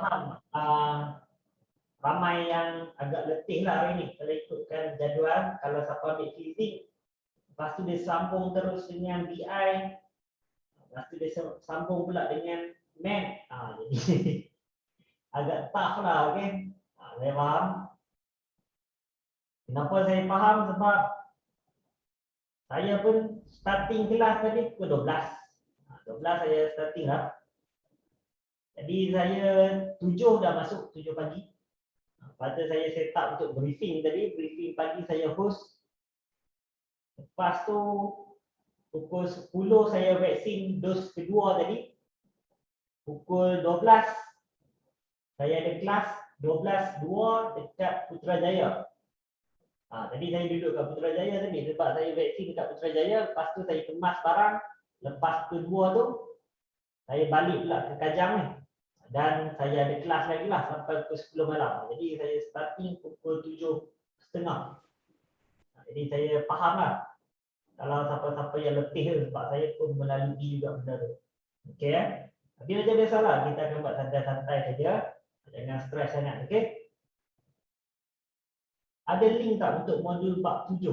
faham. Ramai yang agak letih lah hari ni kalau ikutkan jadual. Kalau siapa ambil fizik, lepas tu dia sambung terus dengan BI, lepas tu dia sambung pula dengan math. Jadi agak tough lah, okay? Saya faham. Kenapa saya faham? Sebab saya pun starting kelas tadi pukul 12. 12 saya starting lah. Jadi saya 7 dah masuk, 7 pagi. Pada saya set up untuk briefing tadi, briefing pagi saya host. Lepas tu pukul 10 saya vaksin dos kedua tadi. Pukul 12 saya ada kelas 12.2 dekat Putrajaya. Tadi saya duduk kat Putrajaya tadi sebab saya vaksin dekat Putrajaya. Lepas tu saya kemas barang. Lepas kedua tu saya balik pula ke Kajang ni. Dan saya ada kelas lagi lah sampai pukul 10 malam. Jadi saya starting pukul 7.30. Jadi saya faham lah kalau siapa-siapa yang letih tu, sebab saya pun melalui juga benda tu. Okey ya. Tapi macam biasalah, kita akan buat santai-santai saja. Jangan stres sangat, okey? Ada link tak untuk modul bab 7?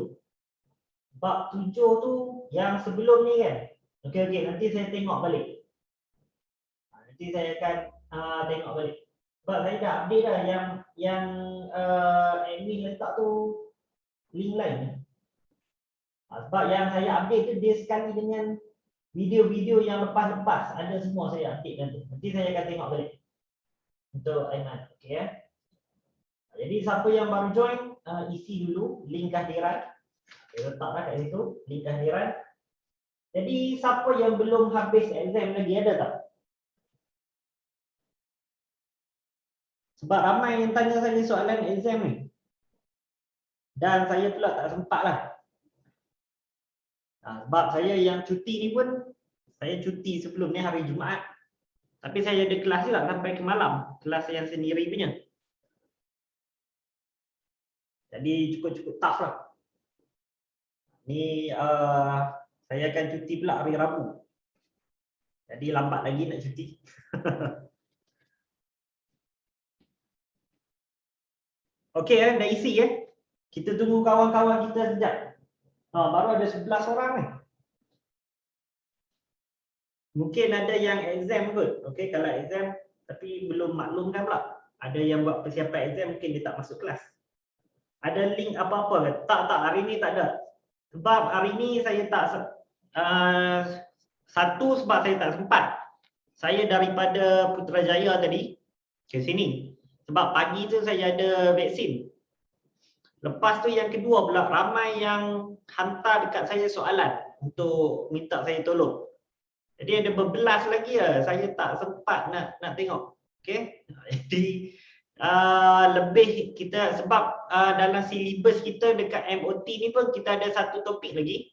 Bab 7 tu yang sebelum ni kan? Okey, nanti saya tengok balik. Nanti saya akan tengok balik. Sebab saya dah update dah yang admin letak tu link lain. Sebab yang saya update tu dia sekali dengan video-video yang lepas-lepas. Ada semua saya update nanti. Nanti saya akan tengok balik. Untuk Aiman. Okey ya. Jadi siapa yang baru join, isi dulu link kehadiran. Saya letaklah kat situ, link kehadiran. Jadi siapa yang belum habis exam lagi, ada tak? Sebab ramai yang tanya saya soalan exam ni. Dan saya pula tak sempat lah. Sebab saya yang cuti ni pun, saya cuti sebelum ni hari Jumaat. Tapi saya ada kelas juga sampai ke malam. Kelas yang sendiri punya. Jadi cukup-cukup tough lah. Ni saya akan cuti pula hari Rabu. Jadi lambat lagi nak cuti. Okey dah isi ya. Kita tunggu kawan-kawan kita sekejap. Baru ada 11 orang ni. Mungkin ada yang exam kot. Okey, kalau exam tapi belum maklumkan pula. Ada yang buat persiapan exam mungkin dia tak masuk kelas. Ada link apa-apa ke? Tak, hari ni tak ada. Sebab hari ni saya tak satu sebab saya tak sempat. Saya daripada Putrajaya tadi ke sini. Sebab pagi tu saya ada vaksin. Lepas tu yang kedua pula ramai yang hantar dekat saya soalan untuk minta saya tolong. Jadi ada berbelas lagi saya tak sempat nak tengok. Okey. Jadi lebih kita sebab dalam silibus kita dekat MOT ni pun kita ada satu topik lagi.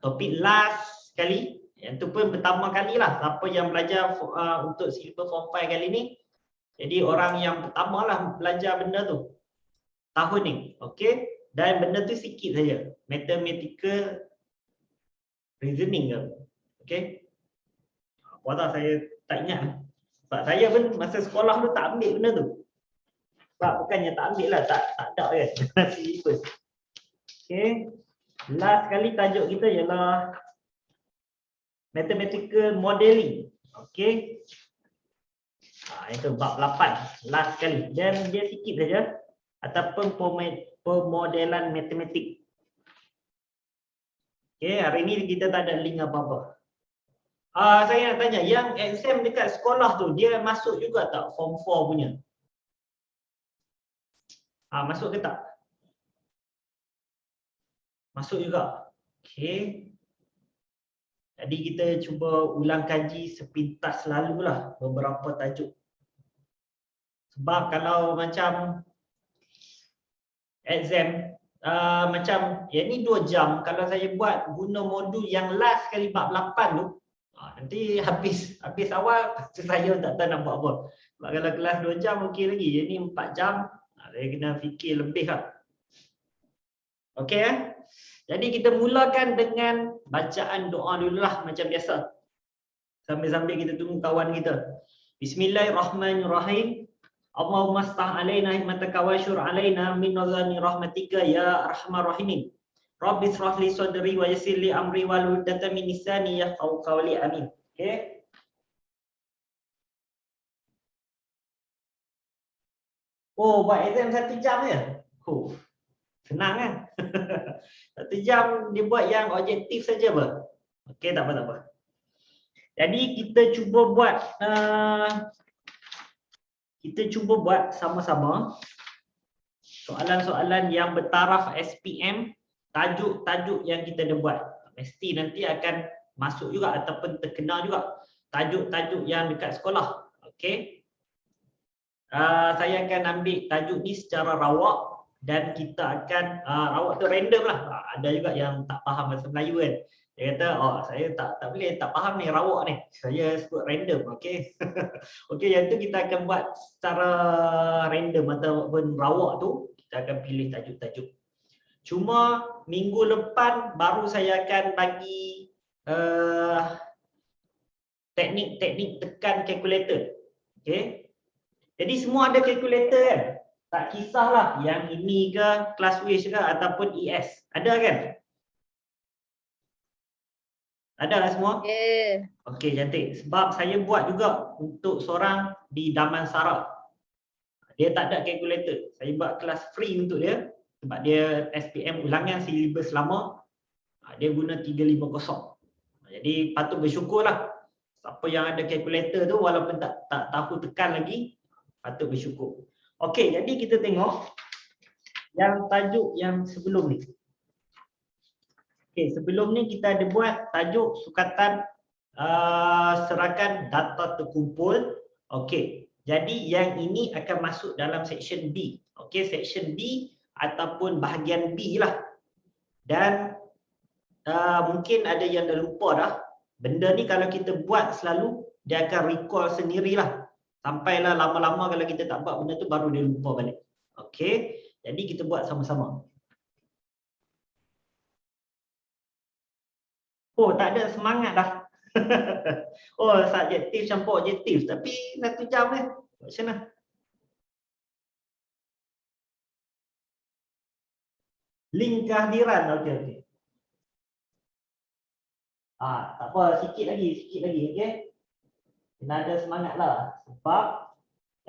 Topik last sekali. Yang tu pun pertama kali lah siapa yang belajar untuk silibus form 5 kali ni. Jadi orang yang pertama lah belajar benda tu tahun ni. Okey. Dan benda tu sikit saja. Mathematical reasoning ke. Okey. Wala saya tak ingat. Sebab saya pun masa sekolah tu tak ambil benda tu. Sebab bukannya tak ambil lah, tak ada kan. Silibus. Okey. Last kali tajuk kita ialah mathematical modeling. Okey. Itu bab 8. Last kali. Dan dia sikit saja. Ataupun pemodelan matematik. Okey, hari ni kita tak ada link apa-apa. Saya nak tanya, yang exam dekat sekolah tu, dia masuk juga tak form 4 punya? Masuk ke tak? Masuk juga. Okey. Jadi kita cuba ulang kaji sepintas lalulah beberapa tajuk. Sebab kalau macam exam, macam ya ni 2 jam, kalau saya buat guna modul yang last kali bab 8 tu, nanti habis awal saya tak tahu nak buat apa. Sebab kalau kelas 2 jam okey lagi. Jadi 4 jam saya kena fikir lebih lah. Okey Jadi kita mulakan dengan bacaan doa dululah macam biasa. Sambil-sambil kita tunggu kawan kita. Bismillahirrahmanirrahim. Allahumma stah alaina hikmataka wa syur alaina min nazani rahmatika ya arhamar rahimin. Rabbi shrah li sadri wa yassir li amri wahlul 'uqdatam min lisani yafqahu qawli. Amin. Okey. Oh, buat exam 1 jam je. Oh, senang kan? 1 jam dia buat yang objektif saja apa? Okey, tak apa tak apa. Jadi kita cuba buat sama-sama soalan-soalan yang bertaraf SPM, tajuk-tajuk yang kita dah buat. Mesti nanti akan masuk juga ataupun terkenal juga tajuk-tajuk yang dekat sekolah. Okey. Saya akan ambil tajuk ni secara rawak dan kita akan rawak tu random lah. Ada juga yang tak faham bahasa Melayu kan. Dia kata, oh saya tak boleh, tak faham ni rawak ni. Saya sebut random, okey. Okey, yang tu kita akan buat secara random ataupun rawak tu kita akan pilih tajuk-tajuk. Cuma minggu depan baru saya akan bagi teknik-teknik tekan kalkulator. Okey. Jadi semua ada kalkulator kan? Tak kisahlah yang ini ke, Classwish ke ataupun ES. Ada kan? Ada lah semua? Ya. Okey, cantik. Sebab saya buat juga untuk seorang di Damansara. Dia tak ada kalkulator. Saya buat kelas free untuk dia. Sebab dia SPM ulangan silibus lama. Dia guna 350. Jadi patut bersyukur lah. Siapa yang ada kalkulator tu walaupun tak tahu tekan lagi, patut bersyukur. Okey, jadi kita tengok yang tajuk yang sebelum ni. Okey, sebelum ni kita ada buat tajuk sukatan serahkan data terkumpul. Okey, jadi yang ini akan masuk dalam section B. Okey, section B ataupun bahagian B lah. Dan mungkin ada yang dah lupa dah. Benda ni kalau kita buat selalu, dia akan recall sendirilah. Sampailah lama-lama kalau kita tak buat benda tu baru dia lupa balik. Okey, jadi kita buat sama-sama. Oh, tak ada semangat dah. Oh, subjektif campur objektif. Tapi 1 jam ni. Macam mana? Link kehadiran. Okey. Tak apa, sikit lagi, okey. Kena ada semangat lah. Sebab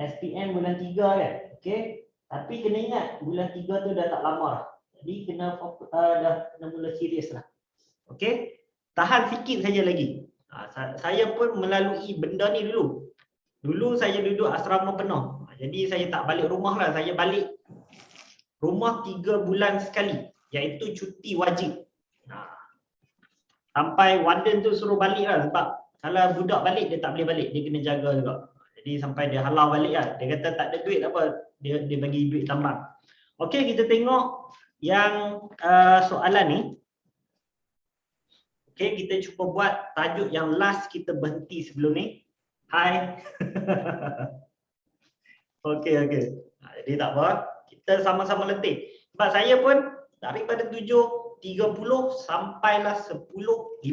SPM bulan 3 kan. Okey. Tapi kena ingat bulan 3 tu dah tak lama lah. Jadi kena dah mula serius lah. Okey. Tahan sikit saja lagi. Saya pun melalui benda ni dulu. Dulu saya duduk asrama penuh. Jadi saya tak balik rumah lah. Saya balik rumah 3 bulan sekali. Iaitu cuti wajib. Sampai warden tu suruh balik lah. Sebab kalau budak balik, dia tak boleh balik. Dia kena jaga juga. Jadi sampai dia halau balik lah. Dia kata tak ada duit apa. Dia bagi duit tambang. Okey, kita tengok yang soalan ni. Okey, kita cuba buat tajuk yang last kita berhenti sebelum ni. Hai. Okey. Jadi tak apa. Kita sama-sama letih. Sebab saya pun daripada 7.30 sampailah 10.15.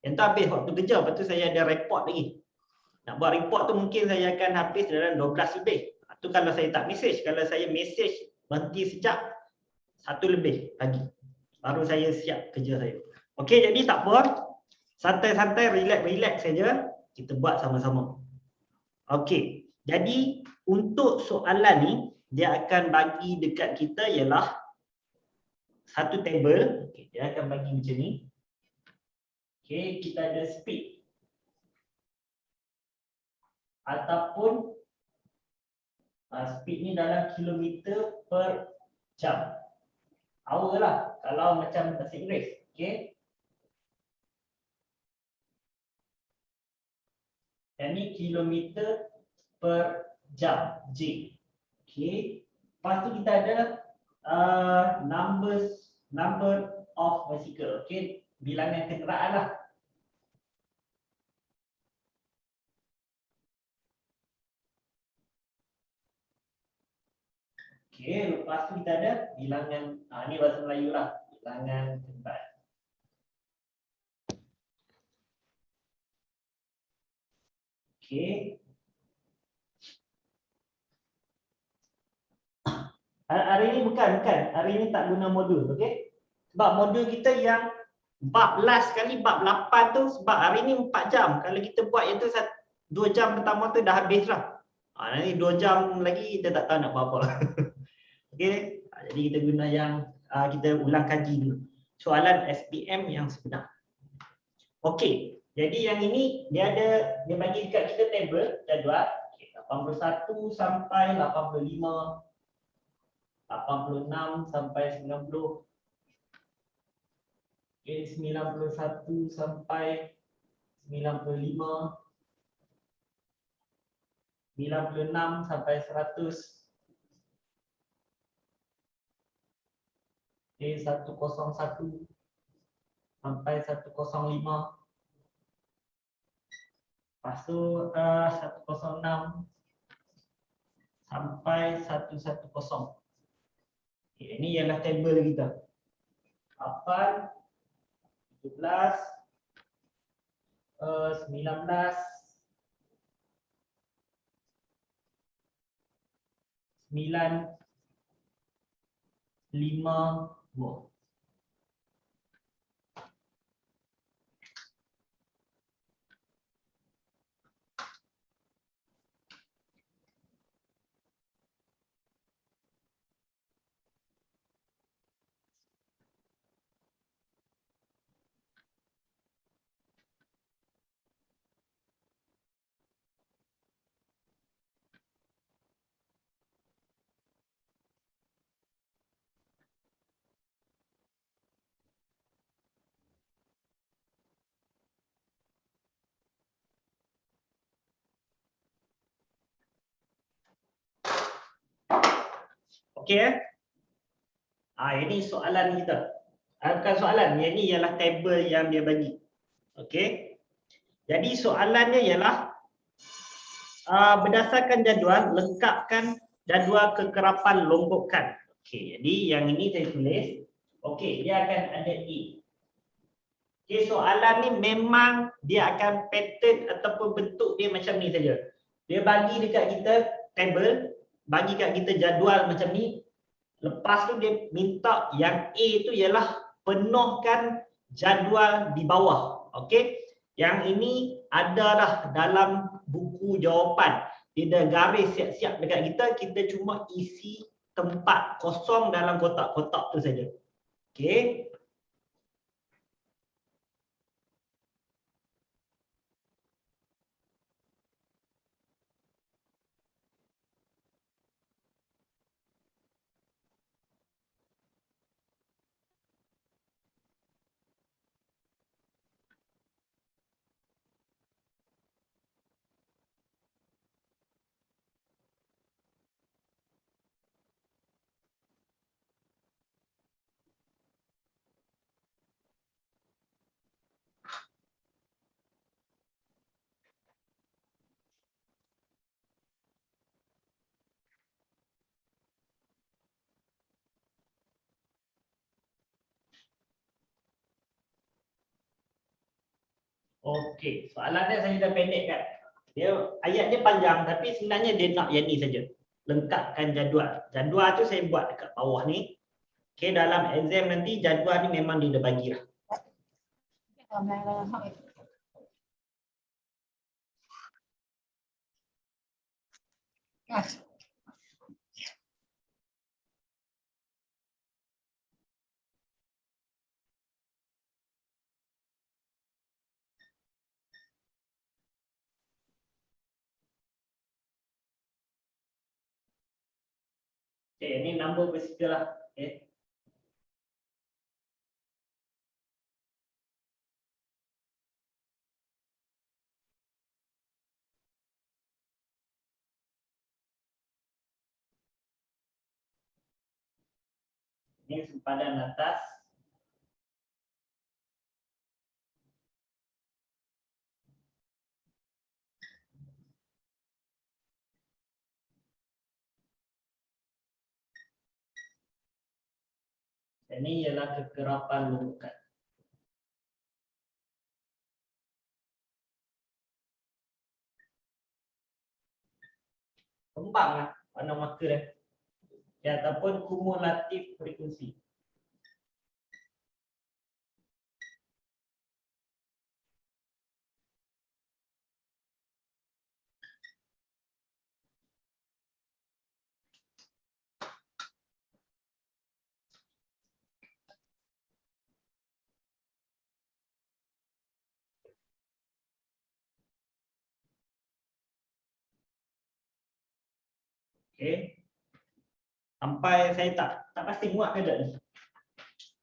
Yang tu habis waktu kerja. Lepas tu saya ada report lagi. Nak buat report tu mungkin saya akan habis dalam 12 lebih. Itu kalau saya tak message. Kalau saya message berhenti sejak 1 lebih pagi. Baru saya siap kerja saya. Okey, jadi tak apa. Santai-santai, relax saja. Kita buat sama-sama. Okey, jadi untuk soalan ni, dia akan bagi dekat kita ialah satu table. Okey, dia akan bagi macam ni. Okey, kita ada speed. Ataupun speed ni dalam kilometer per jam. Hour lah, kalau macam bahasa Inggeris. Okey. Yang ni kilometer per jam, J. Okey. Lepas tu kita ada number of bicycle. Okey, bilangan kenderaan lah. Okey, lepas tu kita ada bilangan, ni bahasa Melayu lah, bilangan kenderaan. Okey. Hari ini bukan. Hari ini tak guna modul, okey? Sebab modul kita yang bab last kali, bab 8 tu, sebab hari ni 4 jam. Kalau kita buat yang tu 2 jam pertama tu dah habis lah. Nanti 2 jam lagi kita tak tahu nak buat apa. Okey? Jadi kita guna yang kita ulang kaji dulu. Soalan SPM yang sebenar. Okey. Jadi yang ini dia bagi dekat kita table jadual. Okay, 81 sampai 85. 86 sampai 90. Okay, 91 sampai 95. 96 sampai 100. Okay, 101 sampai 105. Lepas tu 106 sampai 110. Okay, ini ialah table kita. 8, 17, 19, 9, 5, 2. Okey ini soalan kita. Bukan soalan, yang ni ialah table yang dia bagi. Okey. Jadi soalannya ialah berdasarkan jadual, lengkapkan jadual kekerapan lombokan. Okey, jadi yang ini saya tulis. Okey, dia akan ada A. Okey, soalan ni memang dia akan pattern ataupun bentuk dia macam ni saja. Dia bagi dekat kita table, bagi kat kita jadual macam ni. Lepas tu dia minta yang A tu ialah penuhkan jadual di bawah. Okey. Yang ini ada dah dalam buku jawapan. Dia dah garis siap-siap dekat kita, kita cuma isi tempat kosong dalam kotak-kotak tu saja. Okey. Okey, soalan dia saya dah pendekkan. Dia ayat dia panjang tapi sebenarnya dia nak yang ni saja. Lengkapkan jadual. Jadual tu saya buat dekat bawah ni. Okey, dalam exam nanti jadual ni memang dia dah bagi lah. Okey, ini nombor bersega lah. Okey. Ini sempadan atas. Ini ialah kekerapan lombokan. Kembang lah warna marker dia. ataupun kumulatif frekuensi. Okey. Sampai saya tak pasti muat ke tak ni.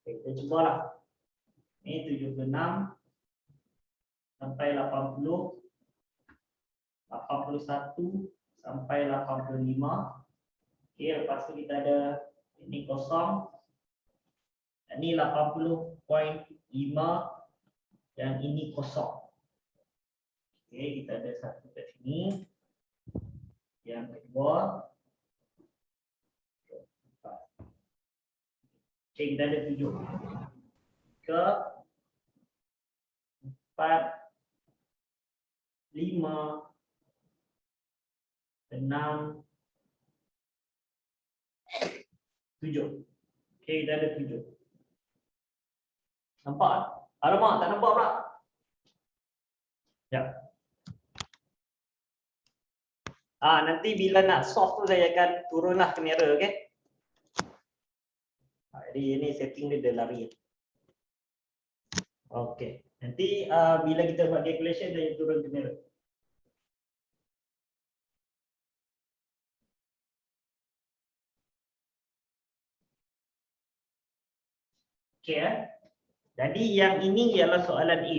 Okay, kita cubalah. Ni 76 sampai 80, 81 sampai 85. Okey, lepas tu kita ada ini kosong. Ini 80.5 dan ini kosong. Okey, kita ada satu kat sini. Yang kedua. Okey, kita ada 7. Ke 4, 5, 6, 7. Okey, kita ada 7. Nampak tak? Alamak, tak nampak pula. Ya. Nanti bila nak solve tu saya akan turunlah kamera, okey? Jadi ini setting dia dah lari. Okey. Nanti bila kita buat calculation saya turun kamera. Okey Jadi yang ini ialah soalan A.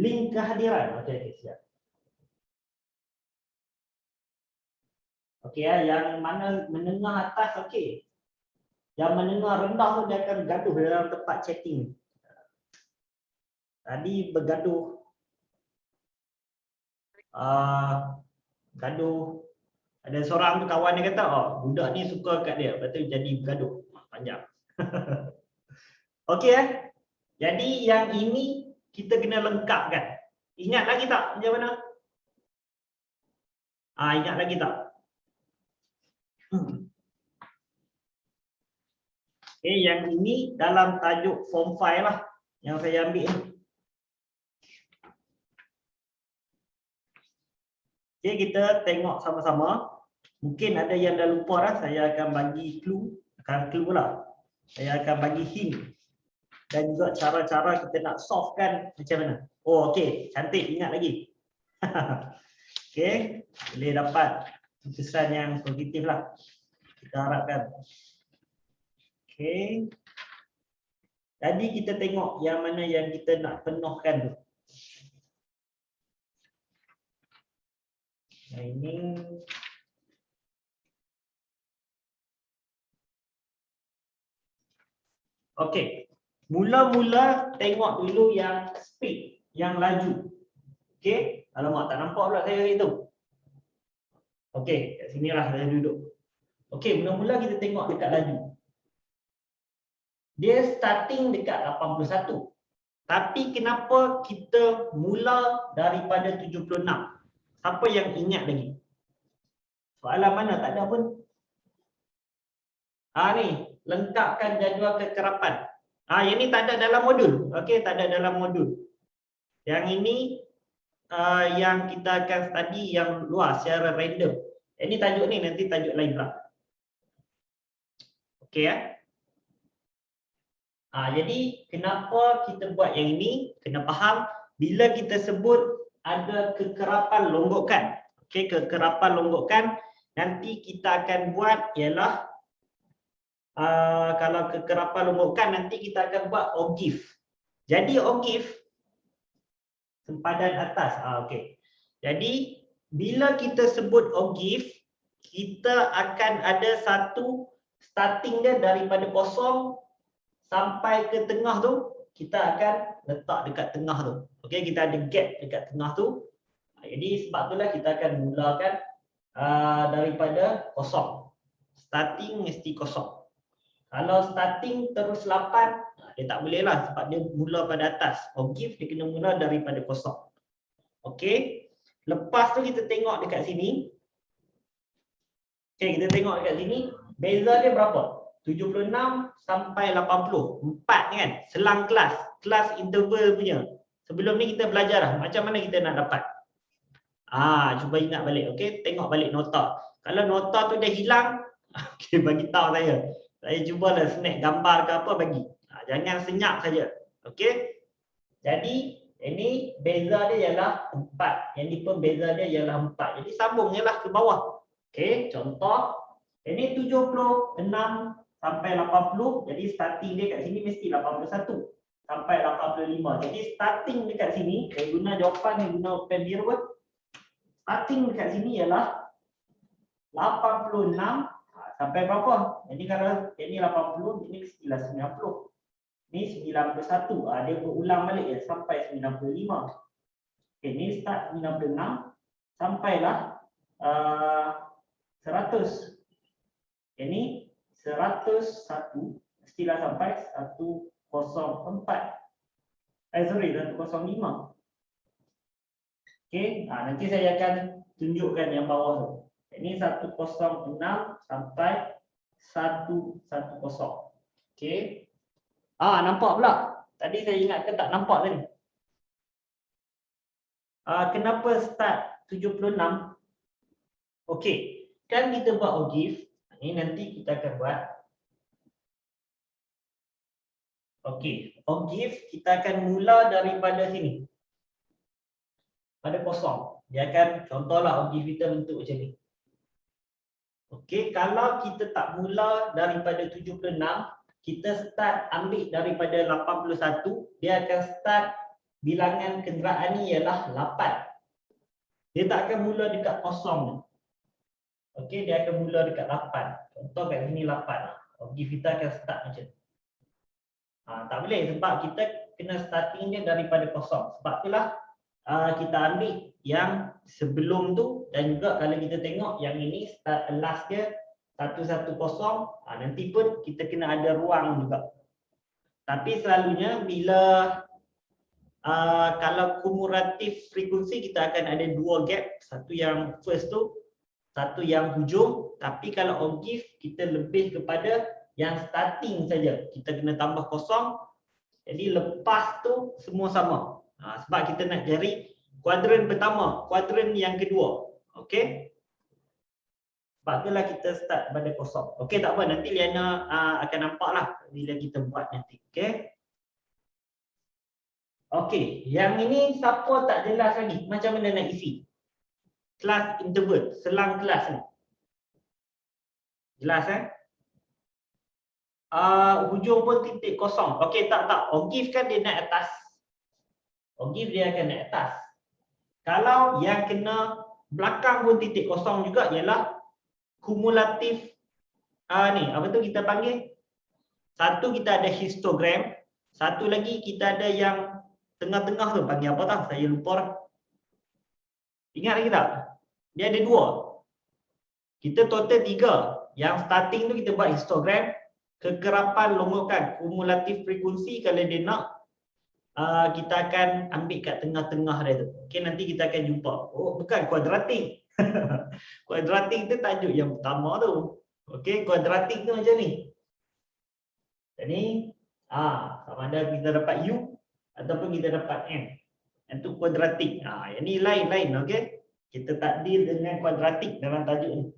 Link kehadiran. Okey, siap. Okey yang mana menengah atas okey. Yang menengah rendah tu dia akan bergaduh dalam tempat chatting. Tadi bergaduh gaduh. Ada seorang tu kawan dia kata, budak ni suka kat dia. Lepas tu jadi bergaduh. Panjang. Okey Jadi yang ini kita kena lengkapkan. Ingat lagi tak macam mana? Ingat lagi tak? Okey, yang ini dalam tajuk form 5 lah yang saya ambil ni. Okey, kita tengok sama-sama. Mungkin ada yang dah lupa dah, saya akan bagi clue. Saya akan bagi hint. Dan juga cara-cara kita nak solvekan macam mana. Okey, cantik, ingat lagi. Okey, boleh dapat kesan yang positif lah. Kita harapkan. Okey. Jadi kita tengok yang mana yang kita nak penuhkan tu. Nah, ini okey. Mula-mula tengok dulu yang speed, yang laju. Okey, alamak tak nampak pula saya itu. Okey, kat sinilah saya duduk. Okey, mula-mula kita tengok dekat laju. Dia starting dekat 81. Tapi kenapa kita mula daripada 76? Siapa yang ingat lagi? Soalan mana? Tak ada pun. Ni, lengkapkan jadual kekerapan. Yang ni tak ada dalam modul. Okey, tak ada dalam modul. Yang ini yang kita akan study yang luas secara random. Ini tajuk ni, nanti tajuk lain pula. Okey jadi kenapa kita buat yang ini? Kena faham bila kita sebut ada kekerapan longgokan. Okey, kekerapan longgokan nanti kita akan buat ialah kalau kekerapan longgokan nanti kita akan buat ogive. Jadi ogive sempadan atas. Okey. Jadi bila kita sebut ogive, kita akan ada satu starting dia daripada kosong sampai ke tengah tu, kita akan letak dekat tengah tu. Okey, kita ada gap dekat tengah tu. Jadi sebab itulah kita akan mulakan daripada kosong. Starting mesti kosong. Kalau starting terus 8, dia tak boleh lah sebab dia mula pada atas. Ogive dia kena mula daripada kosong. Okey. Lepas tu kita tengok dekat sini. Okey, kita tengok dekat sini, beza dia berapa? 76 sampai 80. 4 kan? Selang kelas, kelas interval punya. Sebelum ni kita belajar dah macam mana kita nak dapat. Cuba ingat balik, okey? Tengok balik nota. Kalau nota tu dah hilang, okey, bagi tahu saya. Saya cubalah snap gambar ke apa bagi. Jangan senyap saja. Okey? Jadi ini beza dia ialah 4. Yang ni pun beza dia ialah 4. Jadi sambung jelah ke bawah. Okey, contoh ini 76 sampai 80. Jadi starting dia kat sini mesti 81 sampai 85. Jadi starting dekat sini, saya guna jawapan, saya guna pen biru pun. Starting dekat sini ialah 86 sampai berapa? Jadi kalau ini 80, ini mestilah 90. Ini 91. Dia berulang balik ya sampai 95. Okay, ini start 96 sampailah 100. Ini 101 mestilah sampai 104. 105. Okey, nanti saya akan tunjukkan yang bawah tu. Ini 106 sampai 110. Okey. Nampak pula. Tadi saya ingatkan tak nampak tadi. Kenapa start 76? Okey, kan kita buat OGIF. Ini nanti kita akan buat. Okey, OGIF kita akan mula daripada sini. Pada kosong. Dia akan contohlah OGIF kita bentuk macam ni. Okey, kalau kita tak mula daripada 76, kita start ambil daripada 81, dia akan start bilangan kenderaan ni ialah 8. Dia tak akan mula dekat kosong ni. Okey, dia akan mula dekat 8. Contoh kat sini 8. OGIF kita akan start macam ni. Tak boleh sebab kita kena starting dia daripada kosong. Sebab itulah kita ambil yang sebelum tu, dan juga kalau kita tengok yang ini start last dia 110, nanti pun kita kena ada ruang juga. Tapi selalunya bila kalau kumulatif frekuensi kita akan ada dua gap, satu yang first tu, satu yang hujung. Tapi kalau OGIF kita lebih kepada yang starting saja, kita kena tambah kosong. Jadi lepas tu semua sama. Sebab kita nak cari kuadran pertama, kuadran yang kedua. Okey. Sebab itulah kita start pada kosong. Okey, tak apa, nanti Liana akan nampaklah bila kita buat nanti. Okey. Okey, yang ini siapa tak jelas lagi macam mana nak isi? Kelas interval, selang kelas ni. Jelas hujung pun titik kosong. Okey, tak. OGIF kan dia naik atas. OGIF dia akan naik atas. Kalau yang kena belakang pun titik kosong juga ialah kumulatif ni, apa tu kita panggil? Satu kita ada histogram, satu lagi kita ada yang tengah-tengah tu panggil apa tah? Saya lupa dah. Ingat lagi tak? Dia ada dua. Kita total 3. Yang starting tu kita buat histogram, kekerapan longgokan, kumulatif frekuensi kalau dia nak kita akan ambil kat tengah-tengah dia tu. Okey, nanti kita akan jumpa. Oh, bukan kuadratik. Kuadratik tu tajuk yang pertama tu. Okey, kuadratik tu macam ni. Jadi, sama ada kita dapat U ataupun kita dapat M. Yang tu kuadratik. Yang ni lain-lain, okey. Kita tak deal dengan kuadratik dalam tajuk ni.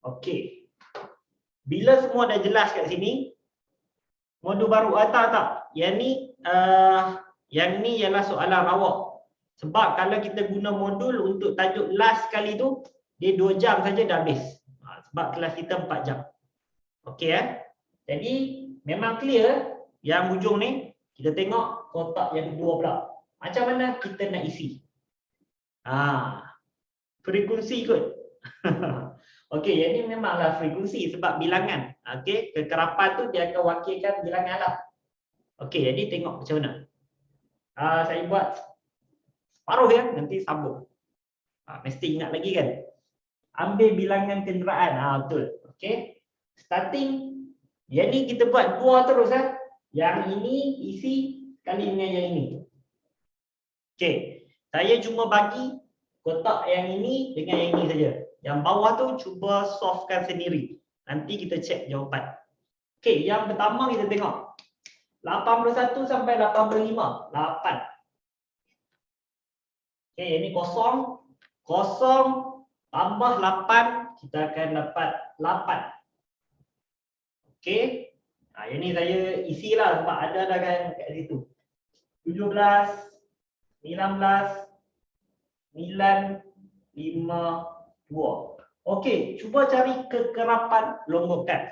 Okey. Bila semua dah jelas kat sini, modul baru tak. Yang ni ialah soalan awak. Sebab kalau kita guna modul untuk tajuk last kali tu, dia 2 jam saja dah habis. Sebab kelas kita 4 jam. Okey Jadi memang clear yang hujung ni. Kita tengok kotak yang kedua pula. Macam mana kita nak isi? Frekuensi kot. Okey, yang ni memanglah frekuensi sebab bilangan. Okey, kekerapan tu dia akan wakilkan bilangan lah. Okey, jadi tengok macam mana. Saya buat separuh ya, nanti sambung. Mesti ingat lagi kan. Ambil bilangan kenderaan. Betul. Okey. Starting. Yang ni kita buat 2 terus Yang ini isi kali dengan yang ini. Okey. Saya cuma bagi kotak yang ini dengan yang ini saja. Yang bawah tu cuba solvekan sendiri. Nanti kita cek jawapan. Okey, yang pertama kita tengok. 81 sampai 85. 8. Okey, ini kosong. Kosong tambah 8, kita akan dapat 8. Okey. Yang ni saya isilah sebab ada dah kan kat situ. 17, 19, 9, 5, 2. Okey, cuba cari kekerapan longgokan.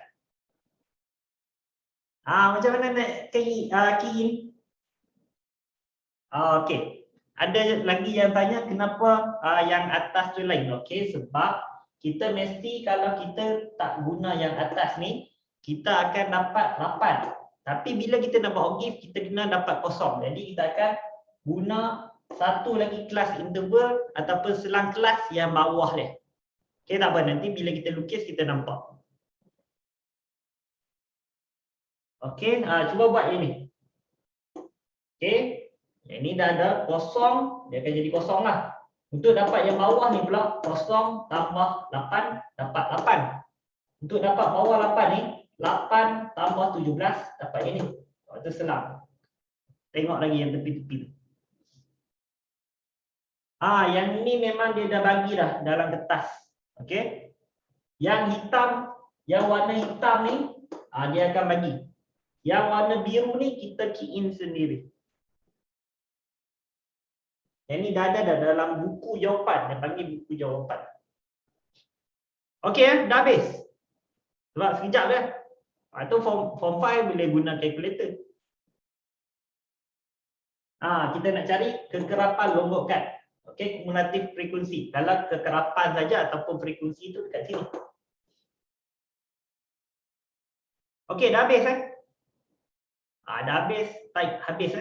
Macam mana nak key in? Okey. Ada lagi yang tanya kenapa yang atas tu lain. Okey, sebab kita mesti kalau kita tak guna yang atas ni, kita akan dapat 8. Tapi bila kita nak buat OGIF, kita kena dapat kosong. Jadi kita akan guna satu lagi kelas interval ataupun selang kelas yang bawah dia. Okey, tak apa, nanti bila kita lukis kita nampak. Okey, cuba buat ini. Okey. Yang ni dah ada kosong, dia akan jadi kosong lah. Untuk dapat yang bawah ni pula, kosong tambah 8, dapat 8. Untuk dapat bawah 8 ni, 8 tambah 17, dapat yang ni. Itu selang. Tengok lagi yang tepi-tepi tu. Yang ni memang dia dah bagi dah dalam kertas. Okey. Yang hitam, yang warna hitam ni, dia akan bagi. Yang warna biru ni kita key in sendiri. Yang ni dah ada dah dalam buku jawapan. Dia panggil buku jawapan. Okey, dah habis. Sebab sekejap dah. Atau form 5 boleh guna calculator. Kita nak cari kekerapan longgokan. Okey, kumulatif frekuensi. Kalau kekerapan saja ataupun frekuensi itu dekat sini. Okey, dah habis dah habis, type habis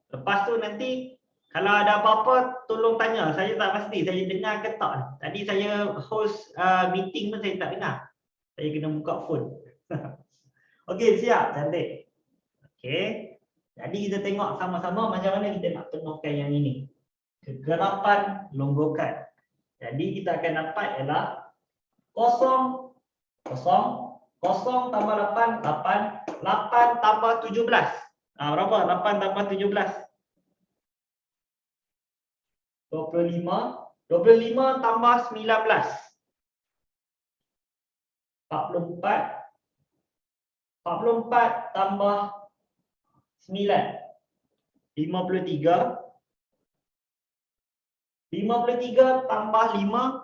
Lepas tu nanti kalau ada apa-apa tolong tanya. Saya tak pasti saya dengar ke tak. Tadi saya host meeting pun saya tak dengar. Saya kena buka phone. Okey, siap, cantik. Okey. Jadi kita tengok sama-sama macam mana kita nak penuhkan yang ini. Kekerapan longgokan. Jadi kita akan dapat ialah 0, 0, 0 tambah 8, 8, 8 tambah 17. Berapa? 8 tambah 17. 25, 25 tambah 19. 44. 44 tambah 9. 53. 53 tambah 5.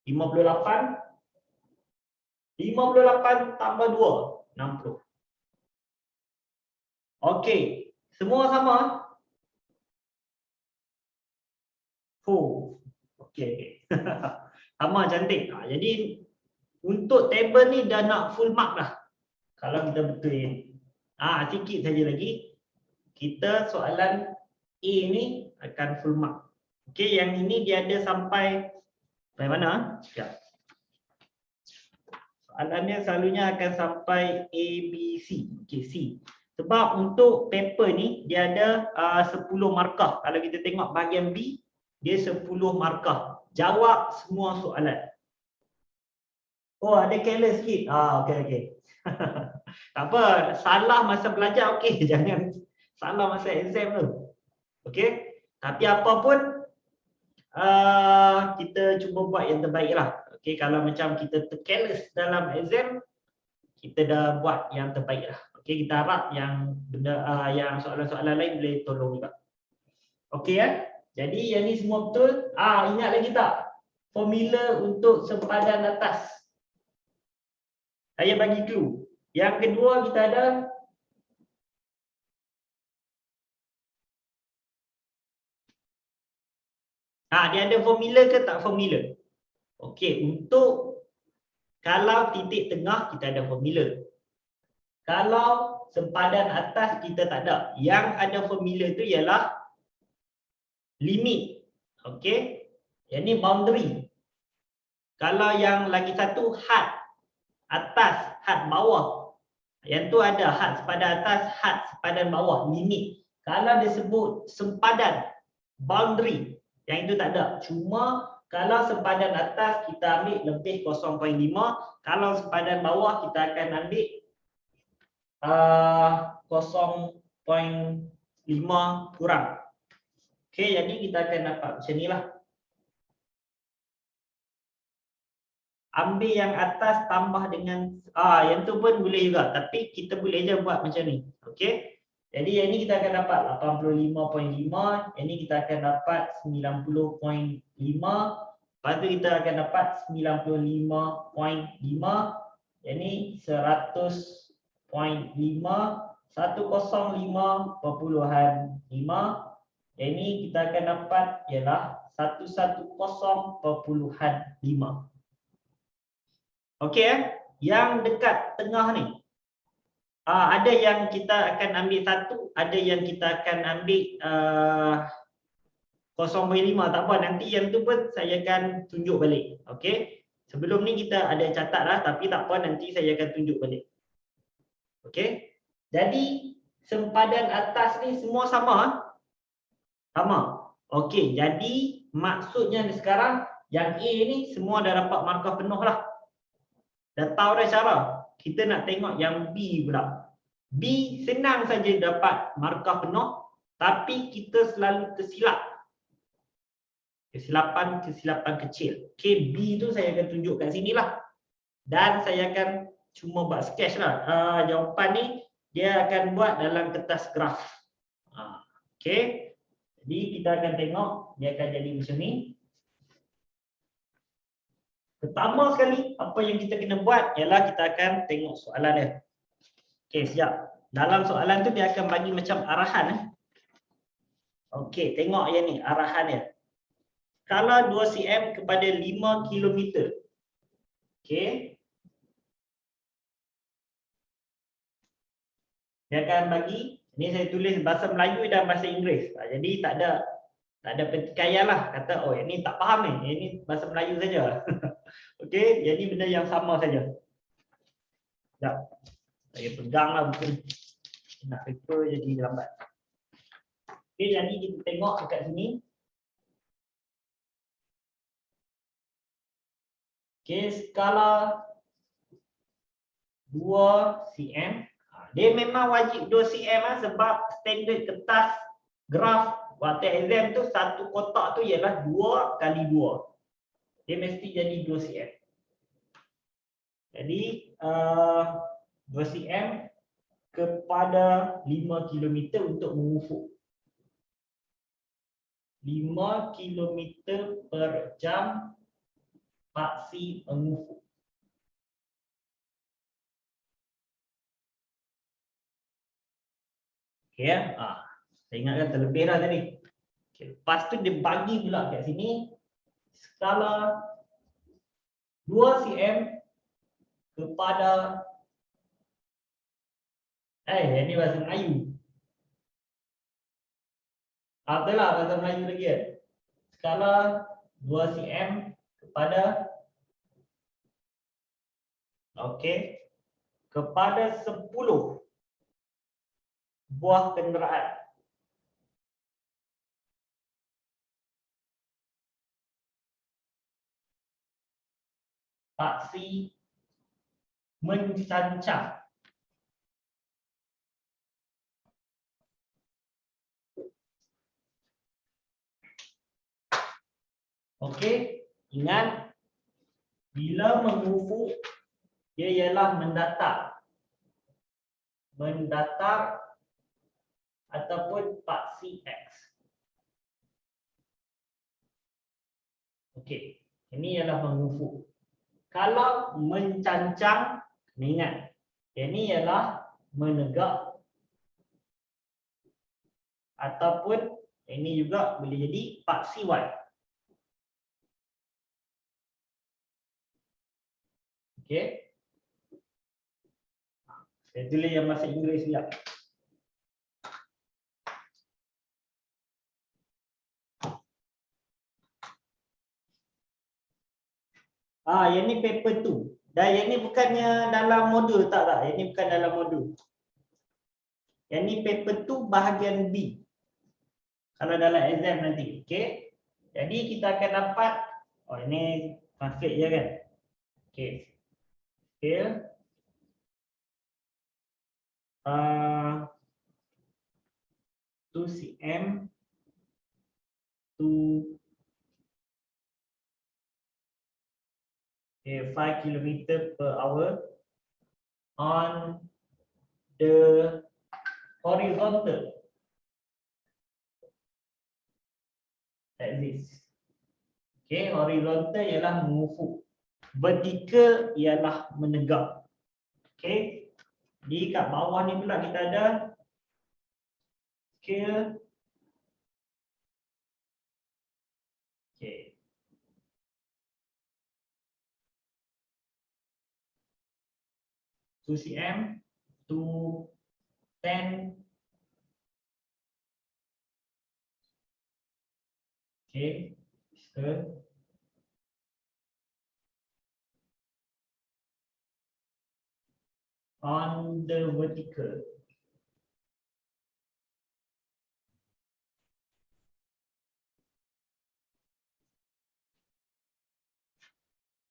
58. 58 tambah 2. 60. Okey. Semua sama? Okey. Sama, cantik. Jadi untuk table ni dah nak full mark dah. Kalau kita betulin. Sikit saja lagi. Kita soalan A ni akan full mark. Okey, yang ini dia ada sampai mana? Sekejap. Soalannya selalunya akan sampai A, B, C. Okey, C. Sebab untuk paper ni dia ada 10 markah. Kalau kita tengok bahagian B, dia 10 markah. Jawab semua soalan. Ada careless sikit. Okey. Tak apa, salah masa belajar okey, jangan salah masa exam tu. Okey? Tapi apa pun kita cuba buat yang terbaik lah. Okey, kalau macam kita careless dalam exam, kita dah buat yang terbaik lah. Okey, kita harap yang benda yang soalan-soalan lain boleh tolong juga. Okey Jadi yang ni semua betul. Ingat lagi tak? Formula untuk sempadan atas. Saya bagi clue. Yang kedua kita ada dia ada formula ke tak formula? Okey, untuk kalau titik tengah kita ada formula. Kalau sempadan atas kita tak ada. Yang ada formula tu ialah limit. Okey. Yang ni boundary. Kalau yang lagi satu had atas, had bawah. Yang tu ada had sepadan atas, had sepadan bawah, limit. Kalau disebut sempadan, boundary, Yang itu tak ada. Cuma kalau sempadan atas kita ambil lebih 0.5, kalau sempadan bawah kita akan ambil 0.5 kurang. Okey, jadi kita akan dapat macam inilah. Ambil yang atas tambah dengan yang tu pun boleh juga, tapi kita boleh je buat macam ni. Okey. Jadi yang ni kita akan dapat 85.5, yang ni kita akan dapat 90.5, lepas tu kita akan dapat 95.5, yang ni 100.5, 105.5, yang ni kita akan dapat ialah 110.5. Okey, yang dekat tengah ni. Ada yang kita akan ambil 1, ada yang kita akan ambil 0.5, tak apa, nanti yang tu pun saya akan tunjuk balik. Okey. Sebelum ni kita ada catat lah, tapi tak apa, nanti saya akan tunjuk balik. Okey. Jadi sempadan atas ni semua sama. Sama. Okey, jadi maksudnya sekarang yang A ni semua dah dapat markah penuh lah. Dah tahu dah cara. Kita nak tengok yang B pula. B senang saja dapat markah penuh, tapi kita selalu tersilap. Kesilapan kecil. Okay, B tu saya akan tunjuk kat sini lah. Dan saya akan cuma buat sketch lah. Jawapan ni dia akan buat dalam kertas graf. Okay. Jadi kita akan tengok dia akan jadi macam ni. Pertama sekali, apa yang kita kena buat ialah kita akan tengok soalan dia. Okey, siap. Dalam soalan tu dia akan bagi macam arahan. Okey, tengok yang ni, arahan dia. Skala 2 cm kepada 5 km. Okey. Dia akan bagi, ni saya tulis bahasa Melayu dan bahasa Inggeris. Jadi tak ada pertikaian lah. Kata, oh ini tak faham ni, ini bahasa Melayu saja. Okey, jadi benda yang sama saja. Sekejap. Saya pegang lah buku ni. Nak paper jadi lambat. Okey, jadi kita tengok dekat sini. Okey, skala 2 cm. Dia memang wajib 2 cm lah, sebab standard kertas graf waktu exam tu satu kotak tu ialah 2 kali 2. Dia mesti jadi 2 cm. Jadi 2 cm kepada 5 km untuk mengufuk. 5 km per jam paksi mengufuk. Okey ya. Saya ingatkan terlebih dah tadi. Okay. Lepas tu dia bagi pula kat sini skala 2 cm kepada ini bahasa Melayu. Betul lah bahasa Melayu lagi kan. Skala 2 cm kepada kepada 10 buah kenderaan. Paksi mencancang. Okey, ingat bila mengufuk dia ialah mendatar. Mendatar ataupun paksi X. Okey, ini ialah mengufuk. Kalau mencancang, ingat, ini ialah menegak ataupun ini juga boleh jadi paksi Y. Okey. Saya tulis yang bahasa Inggeris sekejap. Yang ni paper 2. Dan yang ni bukannya dalam modul, tak. Yang ni bukan dalam modul. Yang ni paper 2 bahagian B. Kalau dalam exam nanti, okey. Jadi kita akan dapat, oh ini translate je kan. Okey. Scale 2 cm to 5 km per hour on the horizontal. Like this. Okay, horizontal ialah mengufuk. Vertical ialah menegak. Okay. Di kat bawah ni pula kita ada scale. Okay. Two cm to 10. Okay. Scale. On the vertical.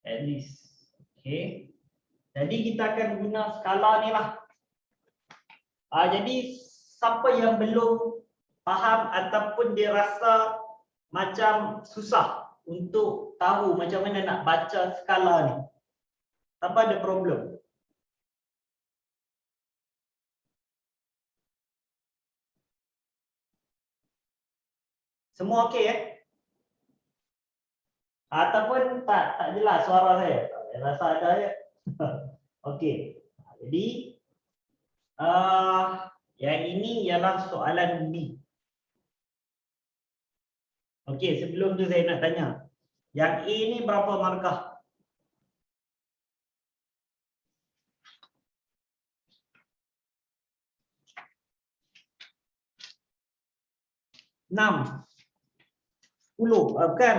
At least. Okay. Jadi kita akan guna skala ni lah. Jadi siapa yang belum faham ataupun dia rasa macam susah untuk tahu macam mana nak baca skala ni, siapa ada problem? Semua okey Ataupun tak jelas suara saya? Saya rasa ada je. Okey. Jadi yang ini ialah soalan B. Okey, sebelum tu saya nak tanya. Yang A ni berapa markah? Enam. 10, bukan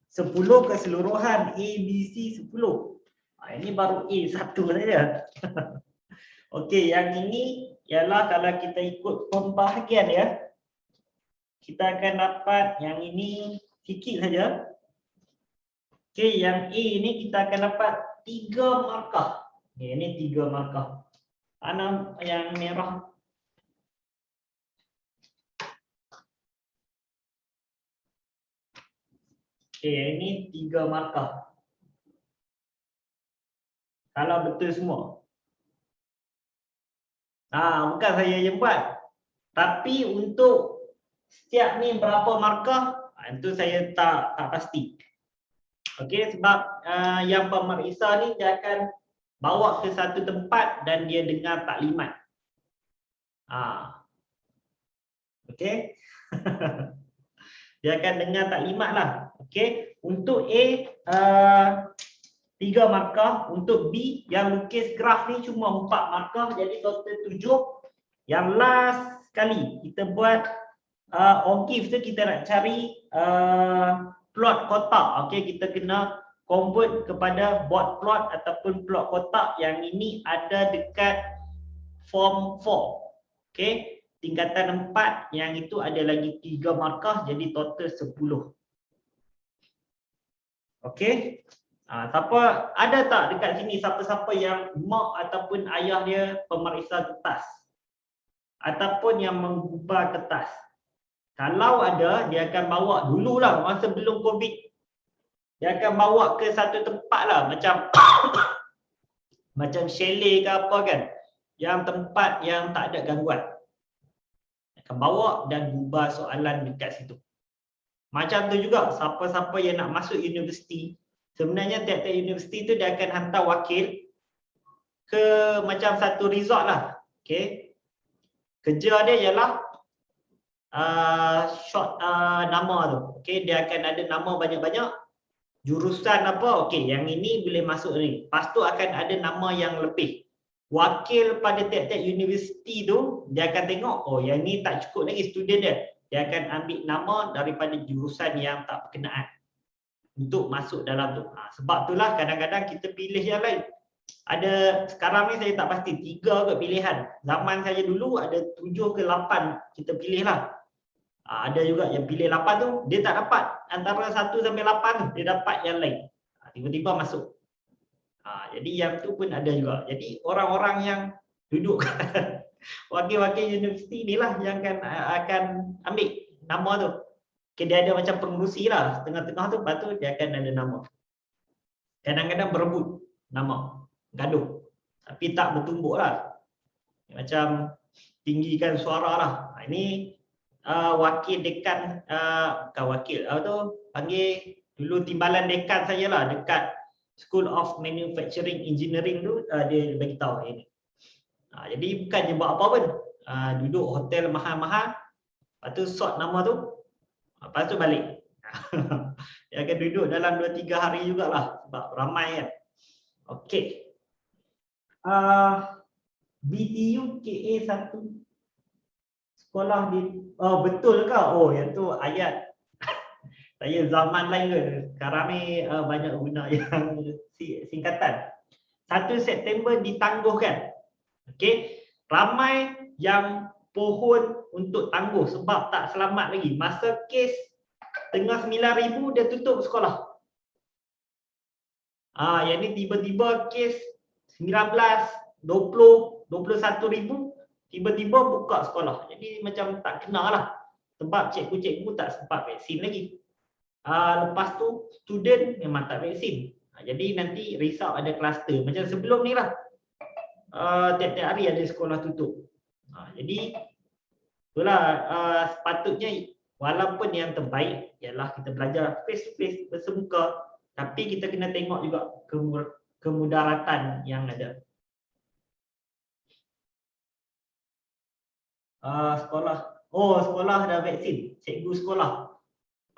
10 keseluruhan A, B, C 10. Ini baru A satu saja. Okey, yang ini ialah kalau kita ikut pembahagian ya, kita akan dapat yang ini sikit saja. Okey, yang A ini kita akan dapat 3 markah. Ini 3 markah. Mana yang merah? Okey, ini 3 markah. Kalau betul semua. Bukan saya yang buat. Tapi untuk setiap ni berapa markah, itu saya tak pasti. Okey, sebab yang pemeriksa ni dia akan bawa ke satu tempat dan dia dengar taklimat. Okey. Dia akan dengar taklimat lah. Okey, untuk A 3 markah, untuk B yang lukis graf ni cuma 4 markah, jadi total 7. Yang last sekali kita buat OGIF tu, kita nak cari plot kotak. Okey, kita kena convert kepada board plot ataupun plot kotak. Yang ini ada dekat form 4. Okey, tingkatan 4 yang itu ada lagi 3 markah, jadi total 10. Okey. Siapa ada tak dekat sini siapa-siapa yang mak ataupun ayah dia pemeriksa kertas ataupun yang menggubal kertas? Kalau ada, dia akan bawa dululah masa belum COVID. Dia akan bawa ke satu tempat lah, macam macam chalet ke apa kan, yang tempat yang tak ada gangguan. Akan bawa dan gubal soalan dekat situ. Macam tu juga siapa-siapa yang nak masuk universiti, sebenarnya tiap-tiap universiti tu dia akan hantar wakil ke macam satu resort lah. Okey. Kerja dia ialah short nama tu. Okey, dia akan ada nama banyak-banyak. Jurusan apa? Okey, yang ini boleh masuk ni. Lepas tu akan ada nama yang lebih. Wakil pada tiap-tiap universiti tu dia akan tengok, oh yang ni tak cukup lagi student dia. Dia akan ambil nama daripada jurusan yang tak berkenaan untuk masuk dalam tu. Sebab itulah kadang-kadang kita pilih yang lain. Ada sekarang ni saya tak pasti 3 ke pilihan. Zaman saya dulu ada 7 ke 8 kita pilih lah. Ada juga yang pilih 8 tu, dia tak dapat antara 1 sampai 8 tu, dia dapat yang lain. Tiba-tiba masuk. Jadi yang tu pun ada juga. Jadi orang-orang yang duduk wakil-wakil universiti ni lah yang akan ambil nama tu. Okay, dia ada macam pengurusi lah, tengah-tengah tu, lepas tu dia akan ada nama. Kadang-kadang berebut nama, gaduh. Tapi tak bertumbuk lah. Macam tinggikan suara lah. Ini wakil dekan, bukan wakil, panggil dulu timbalan dekan saya lah, dekat School of Manufacturing Engineering tu, dia bagi tahu ini. Jadi bukan je buat apa pun. Duduk hotel mahal-mahal, lepas tu sort nama tu, lepas tu balik. Dia akan duduk dalam 2-3 hari jugalah, sebab ramai kan. Okey. BTU KA1 sekolah di, betul ke? Yang tu ayat saya zaman lain ke. Sekarang ni banyak guna yang singkatan. 1 September ditangguhkan. Okey, ramai yang pohon untuk tangguh sebab tak selamat lagi. Masa kes tengah 9,000 dia tutup sekolah. Yang ni tiba-tiba kes 19, 20, 21,000 tiba-tiba buka sekolah. Jadi macam tak kena lah. Sebab cikgu-cikgu tak sempat vaksin lagi. Lepas tu student memang tak vaksin. Jadi nanti risau ada kluster. Macam sebelum ni lah. Tiap-tiap hari ada sekolah tutup. Jadi itulah sepatutnya walaupun yang terbaik ialah kita belajar face to face bersemuka, tapi kita kena tengok juga kemudaratan yang ada. Sekolah dah vaksin, cikgu sekolah.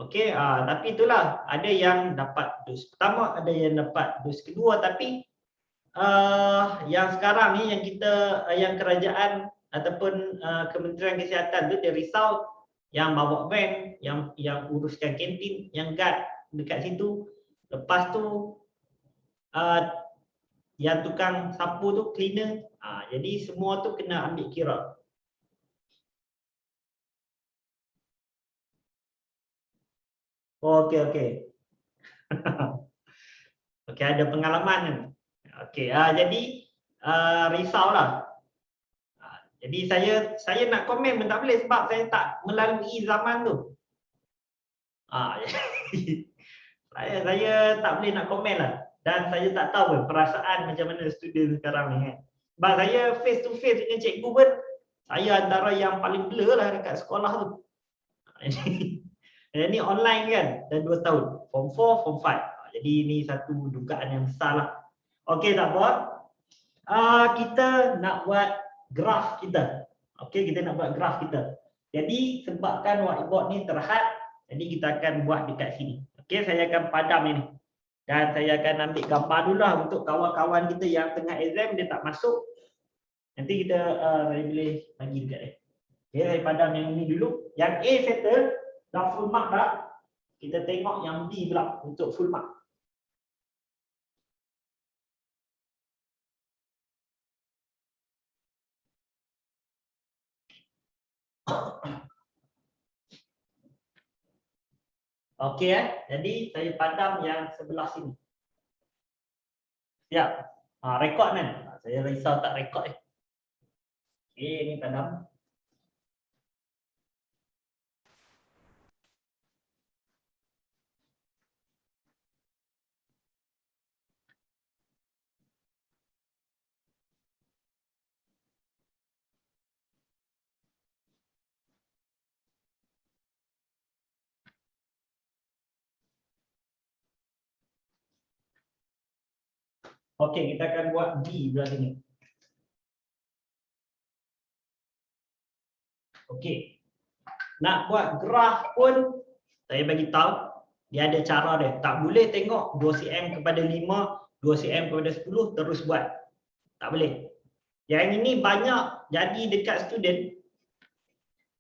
Okey, tapi itulah ada yang dapat dos pertama, ada yang dapat dos kedua, tapi yang sekarang ni yang kerajaan ataupun Kementerian Kesihatan tu dia risau yang bawa van, yang uruskan kantin, yang guard dekat situ. Lepas tu yang tukang sapu tu cleaner. Jadi semua tu kena ambil kira. Okey. Okey, ada pengalaman kan. Okey, jadi risaulah. Jadi saya nak komen pun tak boleh sebab saya tak melalui zaman tu. Saya tak boleh nak komen lah. Dan saya tak tahu pun perasaan macam mana student sekarang ni kan. Sebab saya face to face dengan cikgu pun, saya antara yang paling blur lah dekat sekolah tu. Ini online kan, dah 2 tahun. Form 4, Form 5. Jadi ini satu dugaan yang besar lah. Okey, tak apa. Kita nak buat graf kita. Okey, kita nak buat graf kita. Jadi sebabkan whiteboard ni terhad, jadi kita akan buat dekat sini. Okey, saya akan padam ini. Dan saya akan ambil gambar dulu lah untuk kawan-kawan kita yang tengah exam dia tak masuk. Nanti kita saya boleh bagi dekat dia. Okey, saya padam yang ini dulu. Yang A settle, dah full mark dah. Kita tengok yang B pula untuk full mark. Okey jadi saya padam yang sebelah sini. Siap. Rekod kan? Saya risau tak rekod Okey, ini padam. Okey, kita akan buat B belah sini. Okey. Nak buat graf pun saya bagi tahu dia ada cara dia. Tak boleh tengok 2 cm kepada 5, 2 cm kepada 10 terus buat. Tak boleh. Yang ini banyak jadi dekat student.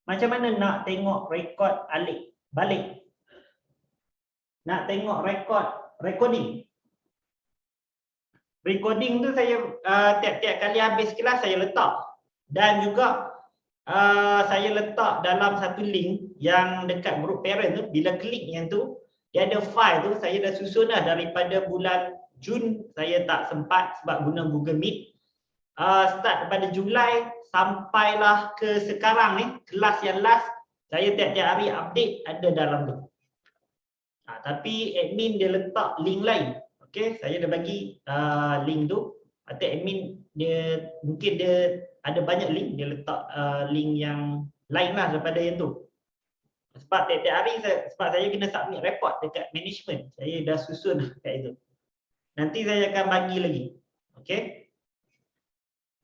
Macam mana nak tengok rekod alik balik? Nak tengok rekod recording. Recording tu saya tiap-tiap kali habis kelas saya letak. Dan juga saya letak dalam satu link yang dekat grup parent tu. Bila klik yang tu, dia ada file tu, saya dah susun dah daripada bulan Jun saya tak sempat sebab guna Google Meet. Start daripada Julai sampailah ke sekarang ni, kelas yang last, saya tiap-tiap hari update ada dalam tu. Tapi admin dia letak link lain. Okey, saya dah bagi link tu. Atau admin dia mungkin dia ada banyak link, dia letak link yang lain lah daripada yang tu. Sebab tiap-tiap hari sebab saya kena submit report dekat management. Saya dah susun kat itu. Nanti saya akan bagi lagi. Okey.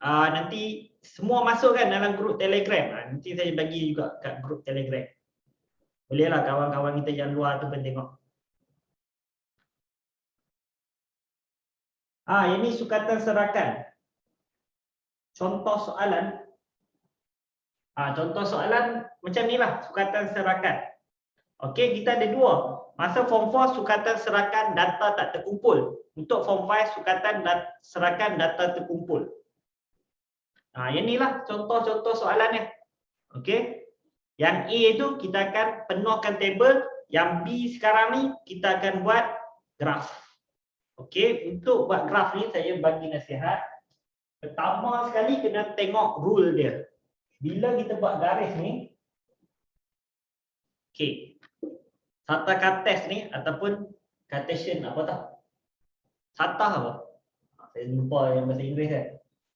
Nanti semua masuk kan dalam grup Telegram. Nanti saya bagi juga kat grup Telegram. Bolehlah kawan-kawan kita yang luar tu pun tengok. Ini sukatan serakan. Contoh soalan. Contoh soalan macam ni lah, sukatan serakan. Okey, kita ada dua. Masa form 4 sukatan serakan data tak terkumpul. Untuk form 5 sukatan serakan data terkumpul. Yang ni lah contoh-contoh soalannya. Okey. Yang A itu kita akan penuhkan table, yang B sekarang ni kita akan buat graf. Okey, untuk buat graf ni saya bagi nasihat. Pertama sekali kena tengok rule dia. Bila kita buat garis ni, okey. Sata Cartesian ni ataupun Cartesian apa tau? Sata apa? Saya lupa yang bahasa Inggeris kan.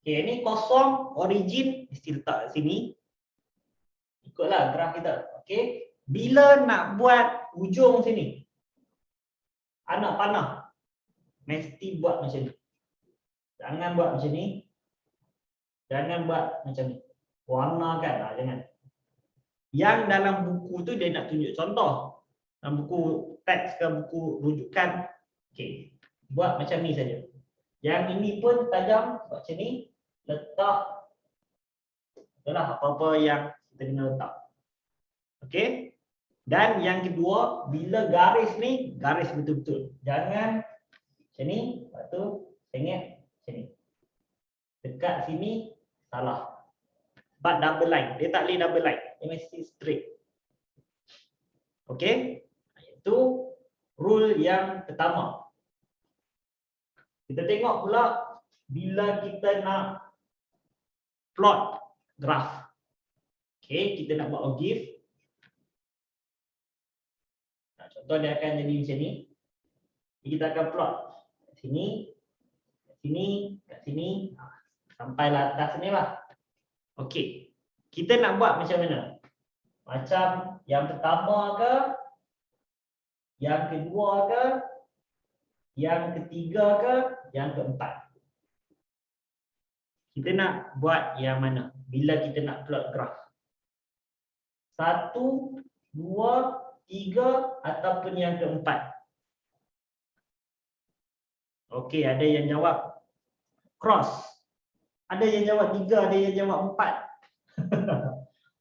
Okey, ni kosong, origin mesti letak sini. Ikutlah graf kita. Okey. Bila nak buat ujung sini, anak panah mesti buat macam ni. Jangan buat macam ni. Jangan buat macam ni. Warnakan, jangan. Yang dalam buku tu dia nak tunjuk contoh. Dalam buku teks ke buku rujukan. Okey. Buat macam ni saja. Yang ini pun tajam buat macam ni. Letak. Itulah apa-apa yang kita kena letak. Okey. Dan yang kedua, bila garis ni, garis betul-betul. Jangan macam ni, lepas tu sengit macam ni. Dekat sini salah. Sebab double line. Dia tak boleh double line. Dia mesti straight. Okey. Itu rule yang pertama. Kita tengok pula bila kita nak plot graf. Okey, kita nak buat OGIF. Contoh dia akan jadi macam ni. Kita akan plot kat sini, kat sini, kat sini, sampailah atas ni lah. Okey. Kita nak buat macam mana? Macam yang pertama ke? Yang kedua ke? Yang ketiga ke? Yang keempat? Kita nak buat yang mana? Bila kita nak plot graf. 1, 2, 3 ataupun yang keempat. Okey, ada yang jawab cross. Ada yang jawab 3, ada yang jawab 4.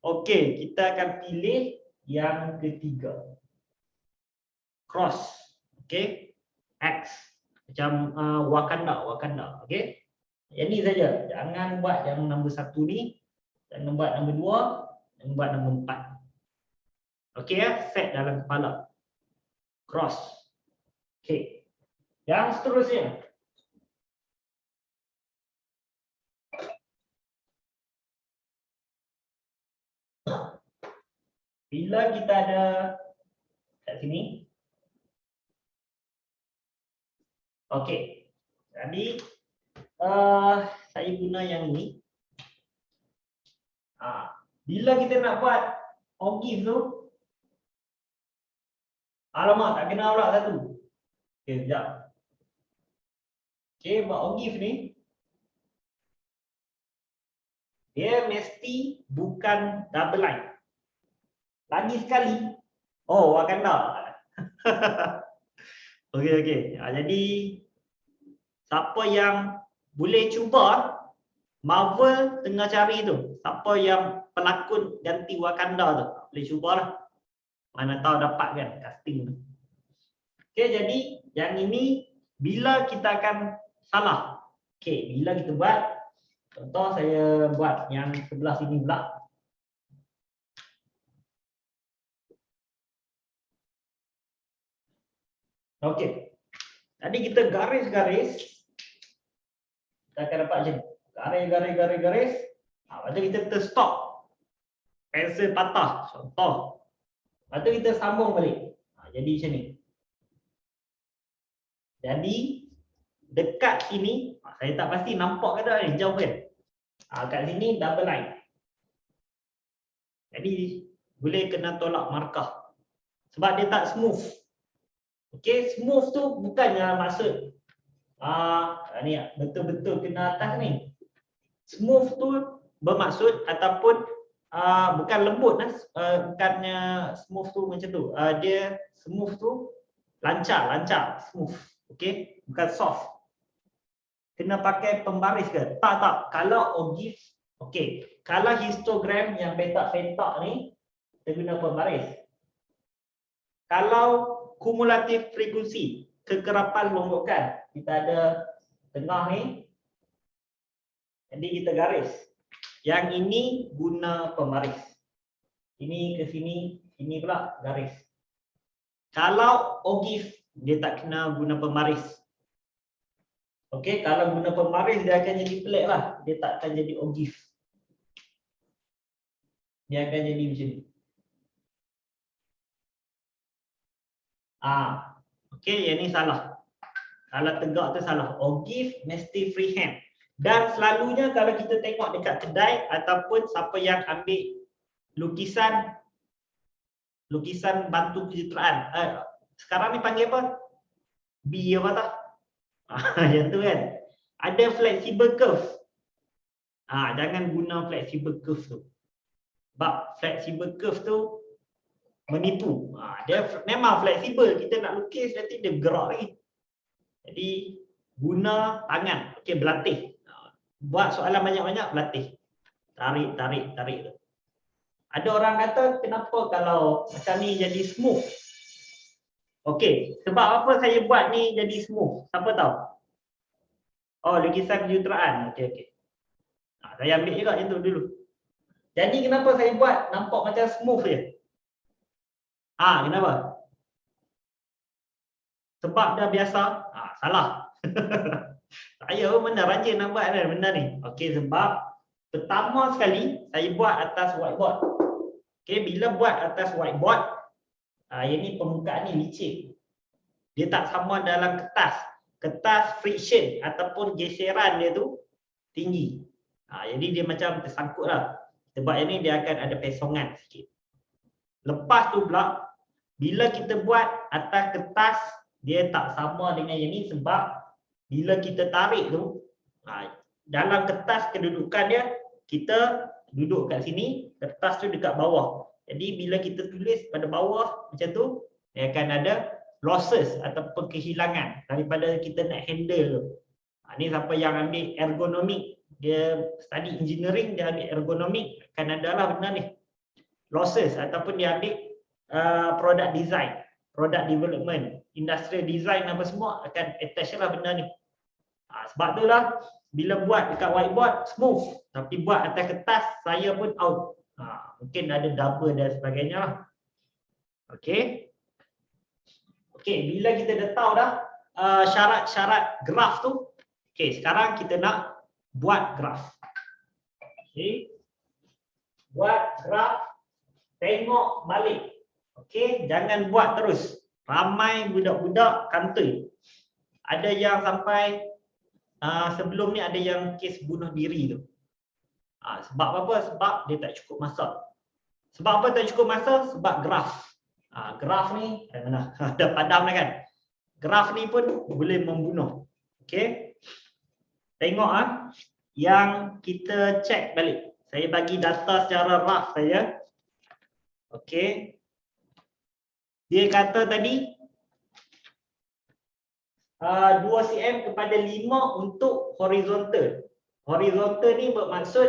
Okey, kita akan pilih yang ketiga. Cross. Okey. X. Macam Wakanda. Okey. Yang ni saja. Jangan buat yang nombor 1 ni. Jangan buat nombor 2. Jangan buat nombor 4. Okey ya, set dalam kepala. Cross. Okey. Yang seterusnya. Bila kita ada kat sini. Okey. Jadi saya guna yang ini. Bila kita nak buat OGIF tu, alamak tak kena pula satu. Okey, sekejap. Okey, buat OGIF ni dia mesti bukan double line. Lagi sekali. Oh, Wakanda. Okey. Jadi siapa yang boleh cuba, Marvel tengah cari tu. Siapa yang pelakon ganti Wakanda tu, boleh cubalah. Mana tahu dapat kan casting tu. Okey, jadi yang ini bila kita akan salah. Okey, bila kita buat, contoh saya buat yang sebelah sini pula. Okey. Tadi kita garis-garis. Kita akan dapat macam ni. Garis. Lepas tu kita terstop. Pensel patah. Contoh. Lepas tu kita sambung balik. Jadi macam ni. Jadi dekat sini, saya tak pasti nampak ke tak ni, jauh kan? Kat sini double line. Jadi boleh kena tolak markah. Sebab dia tak smooth. Okey, smooth tu bukannya maksud ni betul-betul kena atas ni. Smooth tu bermaksud ataupun bukan lembut bukannya smooth tu macam tu. Dia smooth tu lancar, smooth. Okey, bukan soft. Kena pakai pembaris ke? Tak. Kalau OGIF, okey. Kalau histogram yang petak-petak ni, kita guna pembaris. Kalau kumulatif frekuensi, kekerapan longgokan, kita ada tengah ni. Jadi kita garis. Yang ini guna pembaris. Ini ke sini, ini pula garis. Kalau OGIF, dia tak kena guna pembaris. Okey, kalau guna pembaris dia akan jadi pelik lah. Dia tak akan jadi OGIF. Dia akan jadi macam ni. Okey, yang ni salah. Kalau tegak tu salah. OGIF mesti freehand. Dan selalunya kalau kita tengok dekat kedai ataupun siapa yang ambil lukisan bantu pencitraan. Sekarang ni panggil apa? B apa tak? Yang tu kan. Ada flexible curve. Jangan guna flexible curve tu. Sebab flexible curve tu menipu. Dia memang fleksibel, kita nak lukis nanti dia gerak lagi. Jadi guna tangan. Okey, berlatih. Buat soalan banyak-banyak, berlatih. Tarik tu. Ada orang kata kenapa kalau macam ni jadi smooth? Okey, sebab apa saya buat ni jadi smooth? Siapa tahu? Oh, lukisan pencitraan. Okey. Saya ambil juga yang tu dulu. Jadi kenapa saya buat nampak macam smooth je? Kenapa? Sebab dah biasa. Salah. Saya pun mana rajin nak buat benda ni. Okey, sebab pertama sekali saya buat atas whiteboard. Okey, bila buat atas whiteboard, yang ni permukaan ni licin. Dia tak sama dalam kertas. Kertas friction ataupun geseran dia tu tinggi. Jadi dia macam tersangkut lah. Sebab yang ni dia akan ada pesongan sikit. Lepas tu pula, bila kita buat atas kertas, dia tak sama dengan yang ni sebab bila kita tarik tu, dalam kertas kedudukan dia, kita duduk kat sini, kertas tu dekat bawah. Jadi bila kita tulis pada bawah macam tu, dia akan ada losses ataupun kehilangan daripada kita nak handle tu. Ni siapa yang ambil ergonomik, dia study engineering, dia ambil ergonomik, akan ada lah benda ni. Losses ataupun dia ambil product design, product development, industrial design apa semua akan attach lah benda ni. Sebab tu lah bila buat dekat whiteboard smooth, tapi buat atas kertas saya pun out. Mungkin ada double dan sebagainya lah. Okey. Okey, bila kita dah tahu dah syarat-syarat graf tu, okey, sekarang kita nak buat graf. Okey. Buat graf, tengok balik. Okey, jangan buat terus. Ramai budak-budak kantoi. Ada yang sampai sebelum ni ada yang kes bunuh diri tu. Sebab apa? Sebab dia tak cukup masa. Sebab apa tak cukup masa? Sebab graf. Graf ni mana? Dah padam dah kan? Graf ni pun boleh membunuh. Okey. Tengok yang kita check balik. Saya bagi data secara rough saja. Okey. Dia kata tadi 2 cm kepada 5 untuk horizontal. Horizontal ni bermaksud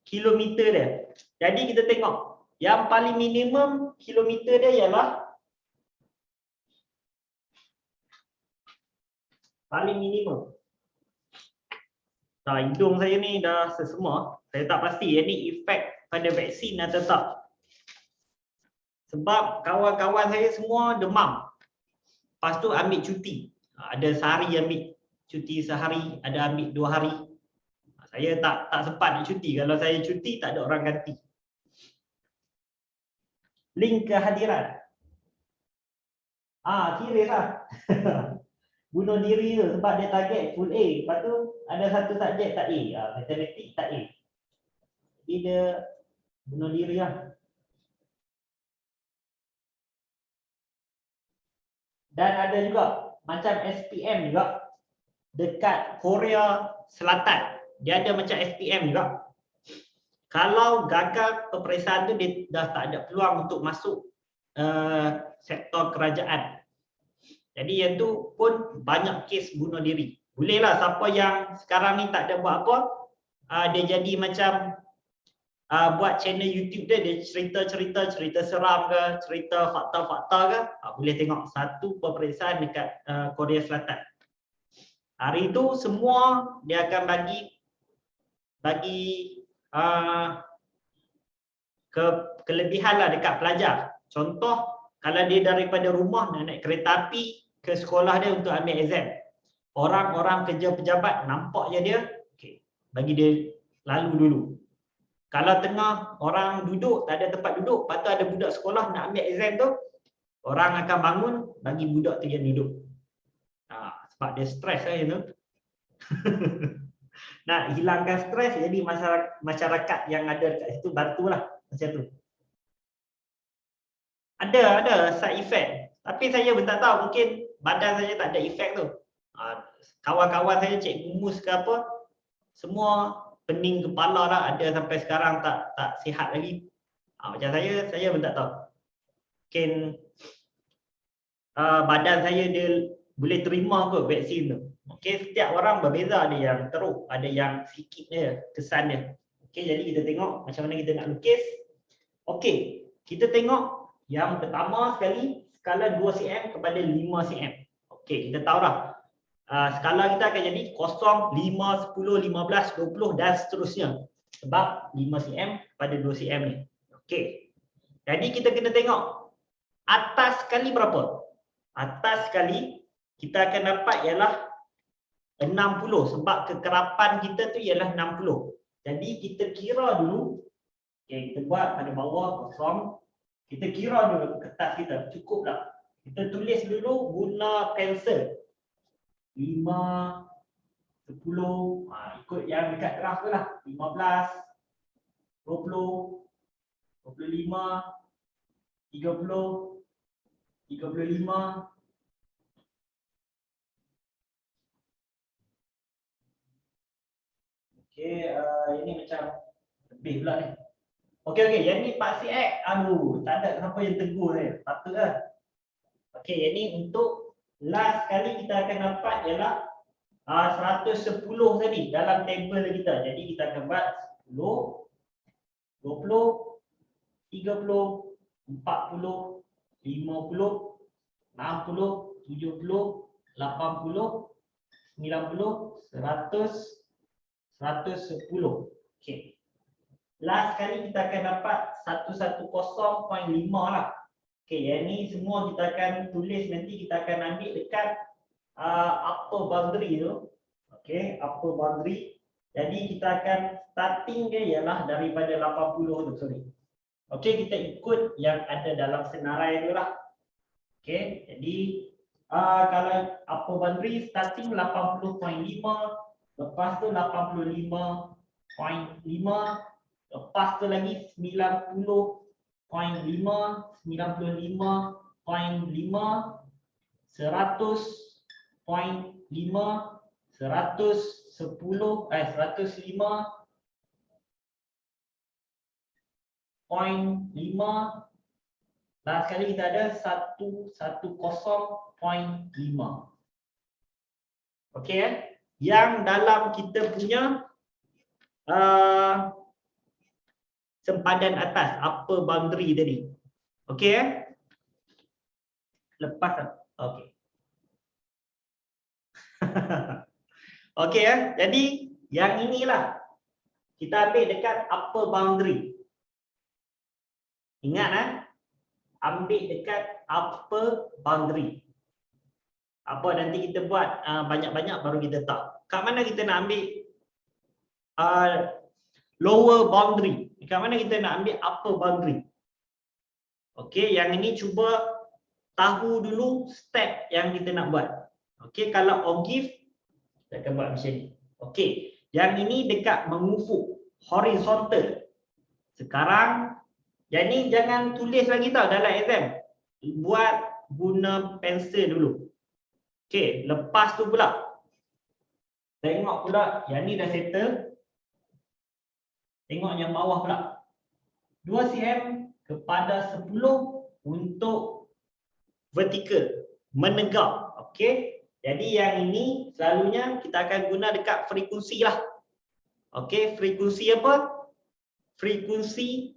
kilometer dia. Jadi kita tengok yang paling minimum kilometer dia ialah paling minimum. Hidung saya ni dah sesemua. Saya tak pasti yang ni efek pada vaksin atau tak. Sebab kawan-kawan saya semua demam. Lepas tu ambil cuti. Ada sehari ambil cuti sehari, ada ambil 2 hari. Saya tak sempat nak cuti. Kalau saya cuti tak ada orang ganti. Link kehadiran. Serius lah. Bunuh diri tu sebab dia target full A. Lepas tu ada satu subjek tak A. Matematik tak A. Jadi dia bunuh diri lah. Dan ada juga macam SPM juga dekat Korea Selatan. Dia ada macam SPM juga. Kalau gagal peperiksaan tu dia dah tak ada peluang untuk masuk sektor kerajaan. Jadi yang tu pun banyak kes bunuh diri. Bolehlah siapa yang sekarang ni tak ada buat apa, dia jadi macam buat channel YouTube dia cerita seram ke, cerita fakta-fakta ke, boleh tengok satu peperiksaan dekat Korea Selatan. Hari itu semua dia akan bagi kelebihan lah dekat pelajar. Contoh, kalau dia daripada rumah nak naik kereta api ke sekolah dia untuk ambil exam. Orang-orang kerja pejabat nampak je dia, okay, bagi dia lalu dulu. Kalau tengah orang duduk, tak ada tempat duduk, lepas tu ada budak sekolah nak ambil exam tu, orang akan bangun bagi budak tu yang duduk. Sebab dia stres lah tu. Nak hilangkan stres, jadi masyarakat yang ada dekat situ bantulah macam tu. Ada side effect. Tapi saya pun tak tahu, mungkin badan saya tak ada efek tu. Kawan-kawan saya cikgu mus ke apa, semua pening kepala dah, ada sampai sekarang tak sihat lagi. Macam saya pun tak tahu. Mungkin badan saya dia boleh terima kot vaksin tu. Okey, setiap orang berbeza, ada yang teruk, ada yang sikit dia kesan dia. Okey, jadi kita tengok macam mana kita nak lukis. Okey, kita tengok yang pertama sekali skala 2 cm kepada 5 cm. Okey, kita tahu dah. Skala kita akan jadi 0, 5, 10, 15, 20 dan seterusnya. Sebab 5 cm pada 2 cm ni. Okey. Jadi kita kena tengok atas sekali berapa? Atas sekali kita akan dapat ialah 60 sebab kekerapan kita tu ialah 60. Jadi kita kira dulu. Okey, kita buat pada bawah 0. Kita kira dulu kertas kita, cukuplah. Kita tulis dulu guna pensel. 5, 10, ikut yang dekat graf tu lah. 15, 20, 25, 30, 35. Okey, ini macam lebih pula ni. Okey, yang ni Pak CX. Tak ada siapa yang tegur saya. Patutlah. Okey, yang ni untuk last kali kita akan dapat ialah 110 tadi dalam tabel kita. Jadi kita akan buat 10, 20, 30, 40, 50, 60, 70, 80, 90, 100, 110. Okey. Last kali kita akan dapat 110.5 lah. Okey, yang ni semua kita akan tulis, nanti kita akan ambil dekat upper boundary tu. Okey, upper boundary. Jadi kita akan starting dia ialah daripada 80 tu, sorry. Okey, kita ikut yang ada dalam senarai tu lah. Okey, jadi kalau upper boundary starting 80.5, lepas tu 85.5, lepas tu lagi 90.5, 95.5, 100.5, 110, 105.5. Dan sekali kita ada 110.5. Okey, yang dalam kita punya sempadan atas, upper boundary tadi. Okey, lepas. Okey. Okey, jadi yang inilah kita ambil dekat upper boundary. Ingat ambil dekat upper boundary. apa nanti kita buat banyak-banyak baru kita tahu. Kat mana kita nak ambil lower boundary? Kat mana kita nak ambil upper boundary? Okey, yang ini cuba tahu dulu step yang kita nak buat. Okey, kalau OGIF kita akan buat macam ni. Okey, yang ini dekat mengufuk horizontal. Sekarang yang ni jangan tulis lagi tau dalam exam. Buat guna pensel dulu. Okey, lepas tu pula tengok pula yang ni dah settle. Tengok yang bawah pula. 2 cm kepada 10 untuk vertikal, menegak. Okey. Jadi yang ini selalunya kita akan guna dekat frekuensi lah. Okey, frekuensi apa? Frekuensi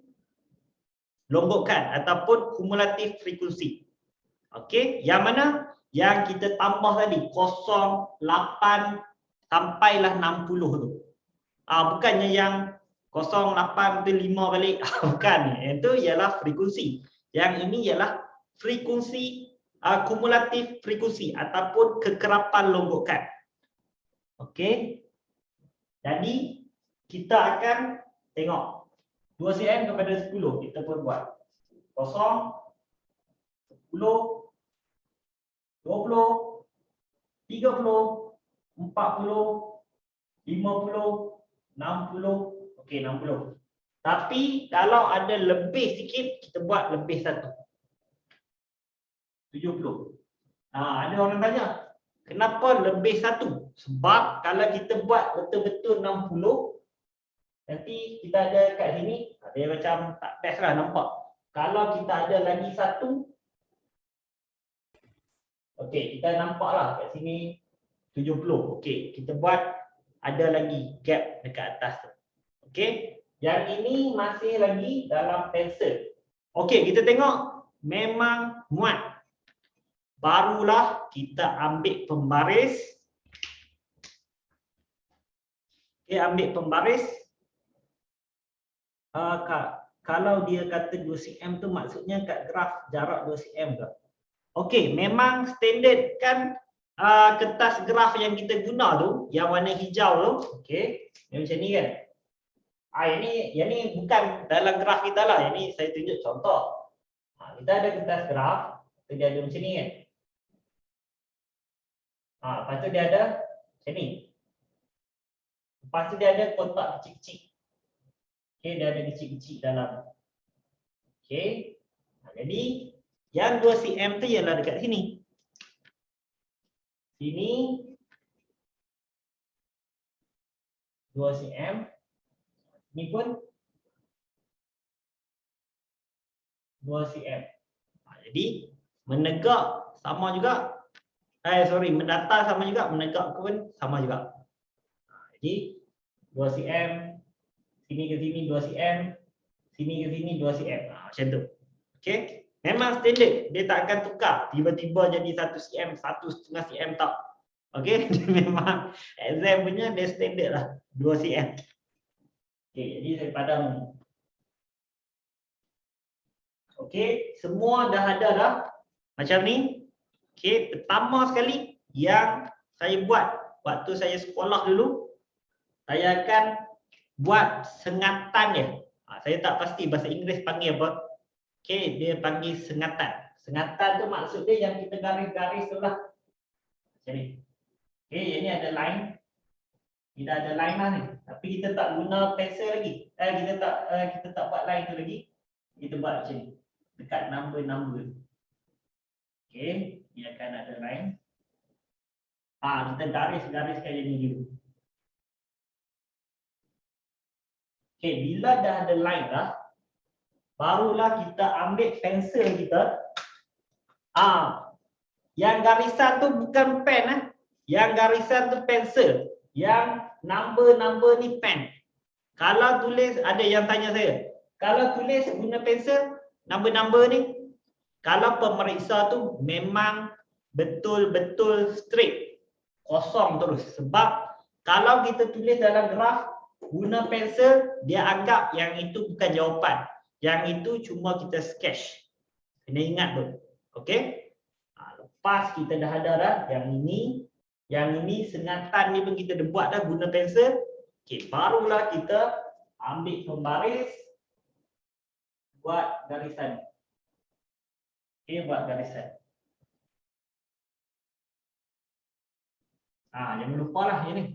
longgokan ataupun kumulatif frekuensi. Okey, yang mana? Yang kita tambah tadi 0.8 sampailah 60 tu. Bukannya yang 0.8 tu 5 balik. Bukan. Itu ialah frekuensi. Yang ini ialah frekuensi kumulatif frekuensi ataupun kekerapan longgokan. Okey. Jadi kita akan tengok 2 cm kepada 10 kita pun buat. 0, 10, 20, 30, 40, 50, 60. Okey, 60. Tapi kalau ada lebih sikit kita buat lebih 1. 70. Ada orang tanya, kenapa lebih 1? Sebab kalau kita buat betul-betul 60, nanti kita ada kat sini, ada macam tak best lah nampak. Kalau kita ada lagi 1, okey, kita nampak lah kat sini 70. Okey, kita buat ada lagi gap dekat atas tu. Okey, yang ini masih lagi dalam pensel. Okey, kita tengok memang muat. Barulah kita ambil pembaris. Okey, ambil pembaris. Kalau dia kata 2 cm tu maksudnya kat graf jarak 2 cm ke? Okey, memang standard kan kertas graf yang kita guna tu, yang warna hijau tu. Okey, yang macam ni kan? Yang ni bukan dalam graf kita lah. Yang ni saya tunjuk contoh. Kita ada kertas graf, dia ada macam ni kan? Lepas tu dia ada macam ni. Lepas tu dia ada kotak kecil-kecil. Okey, dia ada kecil-kecil dalam. Okey. Jadi yang 2 cm tu ialah dekat sini. Sini 2 cm. Ni pun 2 cm. Jadi menegak sama juga. Mendatar sama juga, menegak pun sama juga. Jadi 2 cm, sini ke sini 2 cm, sini ke sini 2 cm. Macam tu. Okey. Memang standard, dia tak akan tukar tiba-tiba jadi 1 cm, 1,5 cm tak. Okey, memang exam punya dia standard lah 2 cm. Okey, jadi saya padam. Okey, semua dah ada dah macam ni. Okey, pertama sekali yang saya buat waktu saya sekolah dulu, saya akan buat sengatan dia. Saya tak pasti bahasa Inggeris panggil apa. Okey, dia panggil sengatan. Sengatan tu maksud dia yang kita garis-garis tu lah. Macam ni. Okey, ini ada line. Kita ada line lah ni. Tapi kita tak guna pensel lagi. Kita tak buat line tu lagi. Kita buat macam ni. Dekat number-number. Okey, dia akan ada line. Kita garis-gariskan jadi dulu. Okey, bila dah ada line dah, barulah kita ambil pensel kita. Yang garisan tu bukan pen. Yang garisan tu pensel. Yang number ni pen. Kalau tulis, ada yang tanya saya, kalau tulis guna pensel, number ni, kalau pemeriksa tu memang betul-betul straight, kosong terus. Sebab kalau kita tulis dalam graf guna pensel, dia anggap yang itu bukan jawapan. Yang itu cuma kita sketch. Kena ingat tu. Okey? Lepas kita dah ada dah yang ini sengatan ni pun kita dah buat dah guna pensel. Okey, barulah kita ambil pembaris, buat garisan. Okey, buat garisan. Jangan lupa lah yang ni.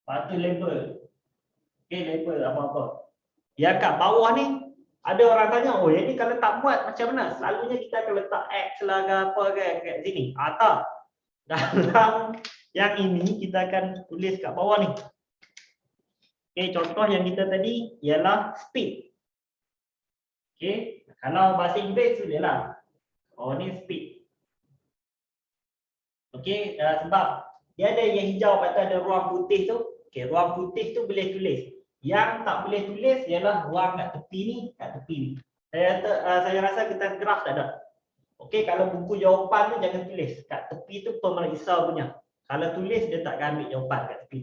Lepas tu label. Okey, label apa-apa. Yang kat bawah ni ada orang tanya, oh yang ni kalau tak buat macam mana? Selalunya kita akan letak X lah ke apa ke kat sini. Tak. Dalam yang ini kita akan tulis kat bawah ni. Okey, contoh yang kita tadi ialah speed. Okey, kalau bahasa Inggeris tu dia lah. Oh ni speed. Okey, sebab dia ada yang hijau lepas tu ada ruang putih tu. Okey, ruang putih tu boleh tulis. Yang tak boleh tulis ialah ruang kat tepi ni, kat tepi ni. Saya rasa kita graf tak ada. Okey, kalau buku jawapan tu jangan tulis. Kat tepi tu pemeriksa punya. Kalau tulis dia tak akan ambil jawapan kat tepi.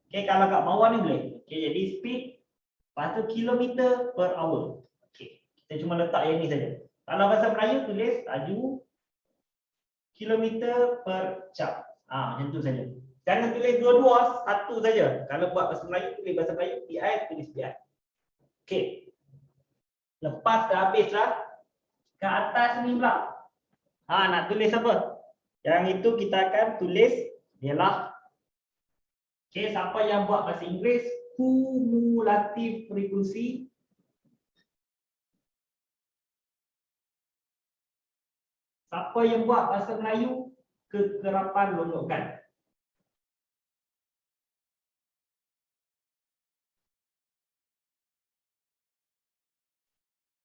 Okey, kalau kat bawah ni boleh. Okey, jadi speed lepas tu kilometer per hour. Okey, kita cuma letak yang ni saja. Kalau bahasa Melayu tulis laju kilometer per jam. Macam tu saja. Jangan tulis dua-dua, satu saja. Kalau buat bahasa Melayu, tulis bahasa Melayu, PI, tulis PI. Okey. Lepas dah habis lah, ke atas ni pula. Nak tulis apa? Yang itu kita akan tulis ialah, okey, siapa yang buat bahasa Inggeris, kumulatif frekuensi. Siapa yang buat bahasa Melayu, kekerapan lonjokan.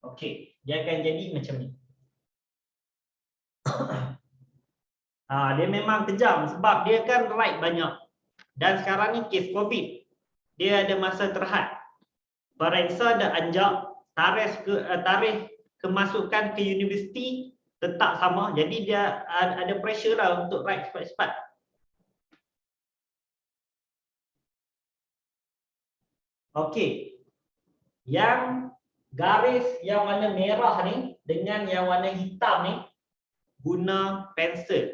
Okey, dia akan jadi macam ni. Dia memang kejam sebab dia kan write banyak. Dan sekarang ni kes COVID. Dia ada masa terhad. Periksa dah anjak, tarikh kemasukan ke universiti tetap sama. Jadi dia ada pressure lah untuk write cepat-cepat. Okey. Yang garis yang warna merah ni dengan yang warna hitam ni guna pensel.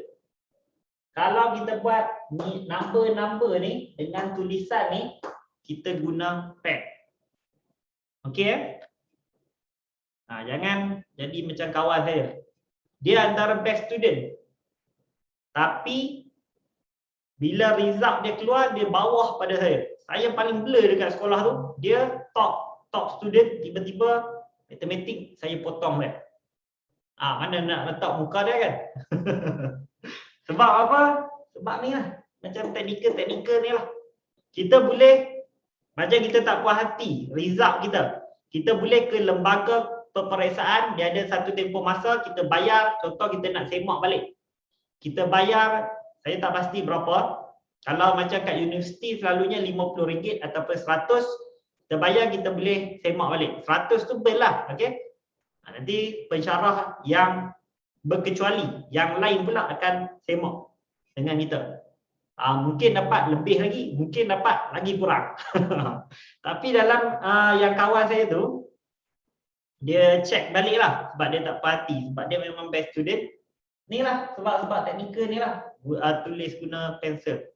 Kalau kita buat ni number ni dengan tulisan ni kita guna pen. Okey jangan jadi macam kawan saya. Dia antara best student. Tapi bila result dia keluar dia bawah pada saya. Saya paling blur dekat sekolah tu. Dia top student, tiba-tiba matematik saya potong dia. Mana nak letak muka dia kan? Sebab apa? Sebab ni lah. Macam teknikal ni lah. Kita boleh, macam kita tak puas hati result kita. Kita boleh ke lembaga peperiksaan, dia ada satu tempoh masa, kita bayar, contoh kita nak semak balik. Kita bayar, saya tak pasti berapa. Kalau macam kat universiti selalunya RM50 ataupun RM100, kita bayar kita boleh semak balik. 100 tu bel lah, okey. Nanti pensyarah yang berkecuali, yang lain pula akan semak dengan kita. Mungkin dapat lebih lagi, mungkin dapat lagi kurang. Tapi dalam yang kawan saya tu, dia check balik lah sebab dia tak puas hati, sebab dia memang best student. Ni lah sebab teknikal ni lah, tulis guna pensel.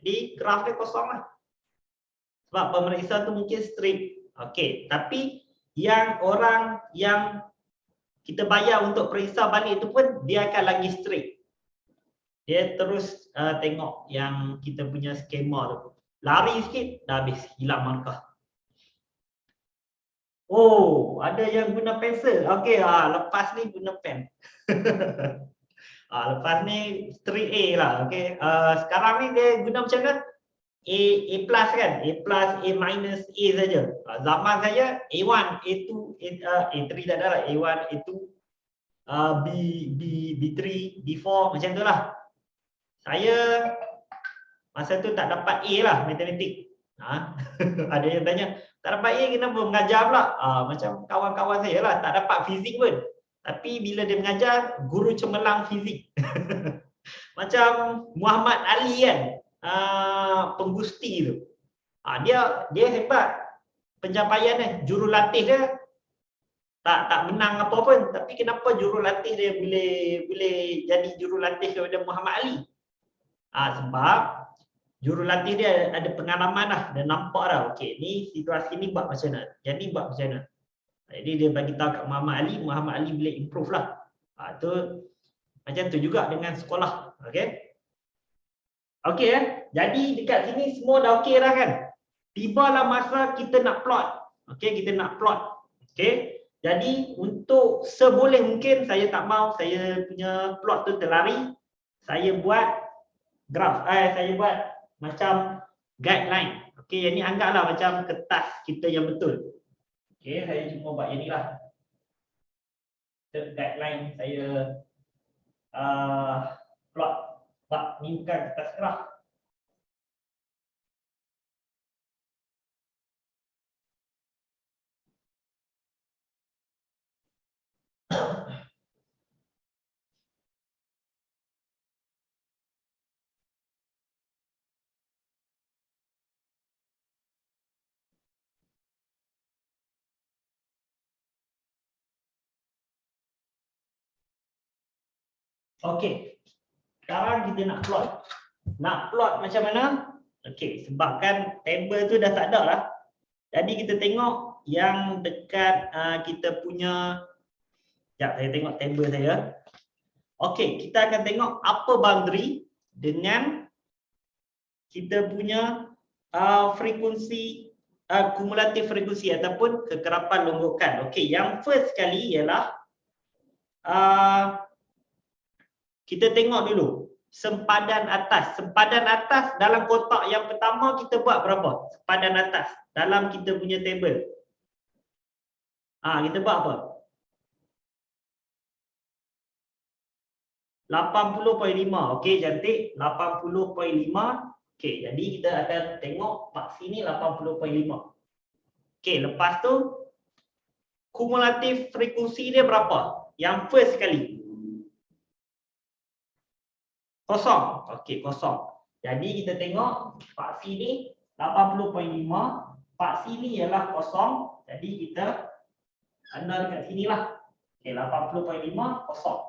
Jadi graf dia kosong lah. Sebab pemeriksa tu mungkin strict. Okey, tapi yang orang yang kita bayar untuk periksa balik tu pun dia akan lagi strict. Dia terus tengok yang kita punya skema tu. Lari sikit dah habis, hilang markah. Oh, ada yang guna pensel. Okey, lepas ni guna pen. Lepas ni straight A lah. Okey, sekarang ni dia guna macam mana? A plus kan? A plus, A minus, A saja. Zaman saya A1, A2, A3 tak ada lah. A1, A2, B3, B4 macam tu lah. Saya masa tu tak dapat A lah matematik. Ada yang tanya, tak dapat A kenapa mengajar pula? Macam kawan-kawan saya lah, tak dapat fizik pun. Tapi bila dia mengajar, guru cemerlang fizik. Macam Muhammad Ali kan, penggusti tu. Dia hebat pencapaian dia, jurulatih dia tak menang apa pun, tapi kenapa jurulatih dia boleh jadi jurulatih kepada Muhammad Ali? Sebab jurulatih dia ada pengalaman dah, dia nampak dah, okey ni situasi ni buat macam mana, jadi buat macam mana. Jadi dia bagi tahu kat Muhammad Ali boleh improve lah. Tu macam tu juga dengan sekolah, okey. Okey jadi dekat sini semua dah okey dah kan. Tibalah masa kita nak plot. Okey, kita nak plot. Okey. Jadi untuk seboleh mungkin saya tak mau saya punya plot tu terlari. Saya buat graf. Saya buat macam guideline. Okey, yang ni anggaplah macam kertas kita yang betul. Okey, saya cuma buat yang ni lah. Guideline saya plot. Sebab ni bukan kertas graf. Okey. Sekarang kita nak plot. Nak plot macam mana? Okey, sebabkan table tu dah tak ada lah. Jadi kita tengok yang dekat kita punya. Sekejap, saya tengok table saya. Okey, kita akan tengok upper boundary dengan kita punya frekuensi kumulatif frekuensi ataupun kekerapan longgokan. Okey, yang first sekali ialah kita tengok dulu sempadan atas. Sempadan atas dalam kotak yang pertama kita buat berapa? Sempadan atas dalam kita punya table. Kita buat apa? 80.5. Okey, cantik. 80.5. Okey, jadi kita akan tengok pak sini 80.5. Okey, lepas tu kumulatif frekuensi dia berapa? Yang first sekali. Kosong. Okey, kosong. Jadi kita tengok pak sini 80.5, pak sini ialah kosong. Jadi kita tanda dekat sinilah. Okey, 80.5 kosong.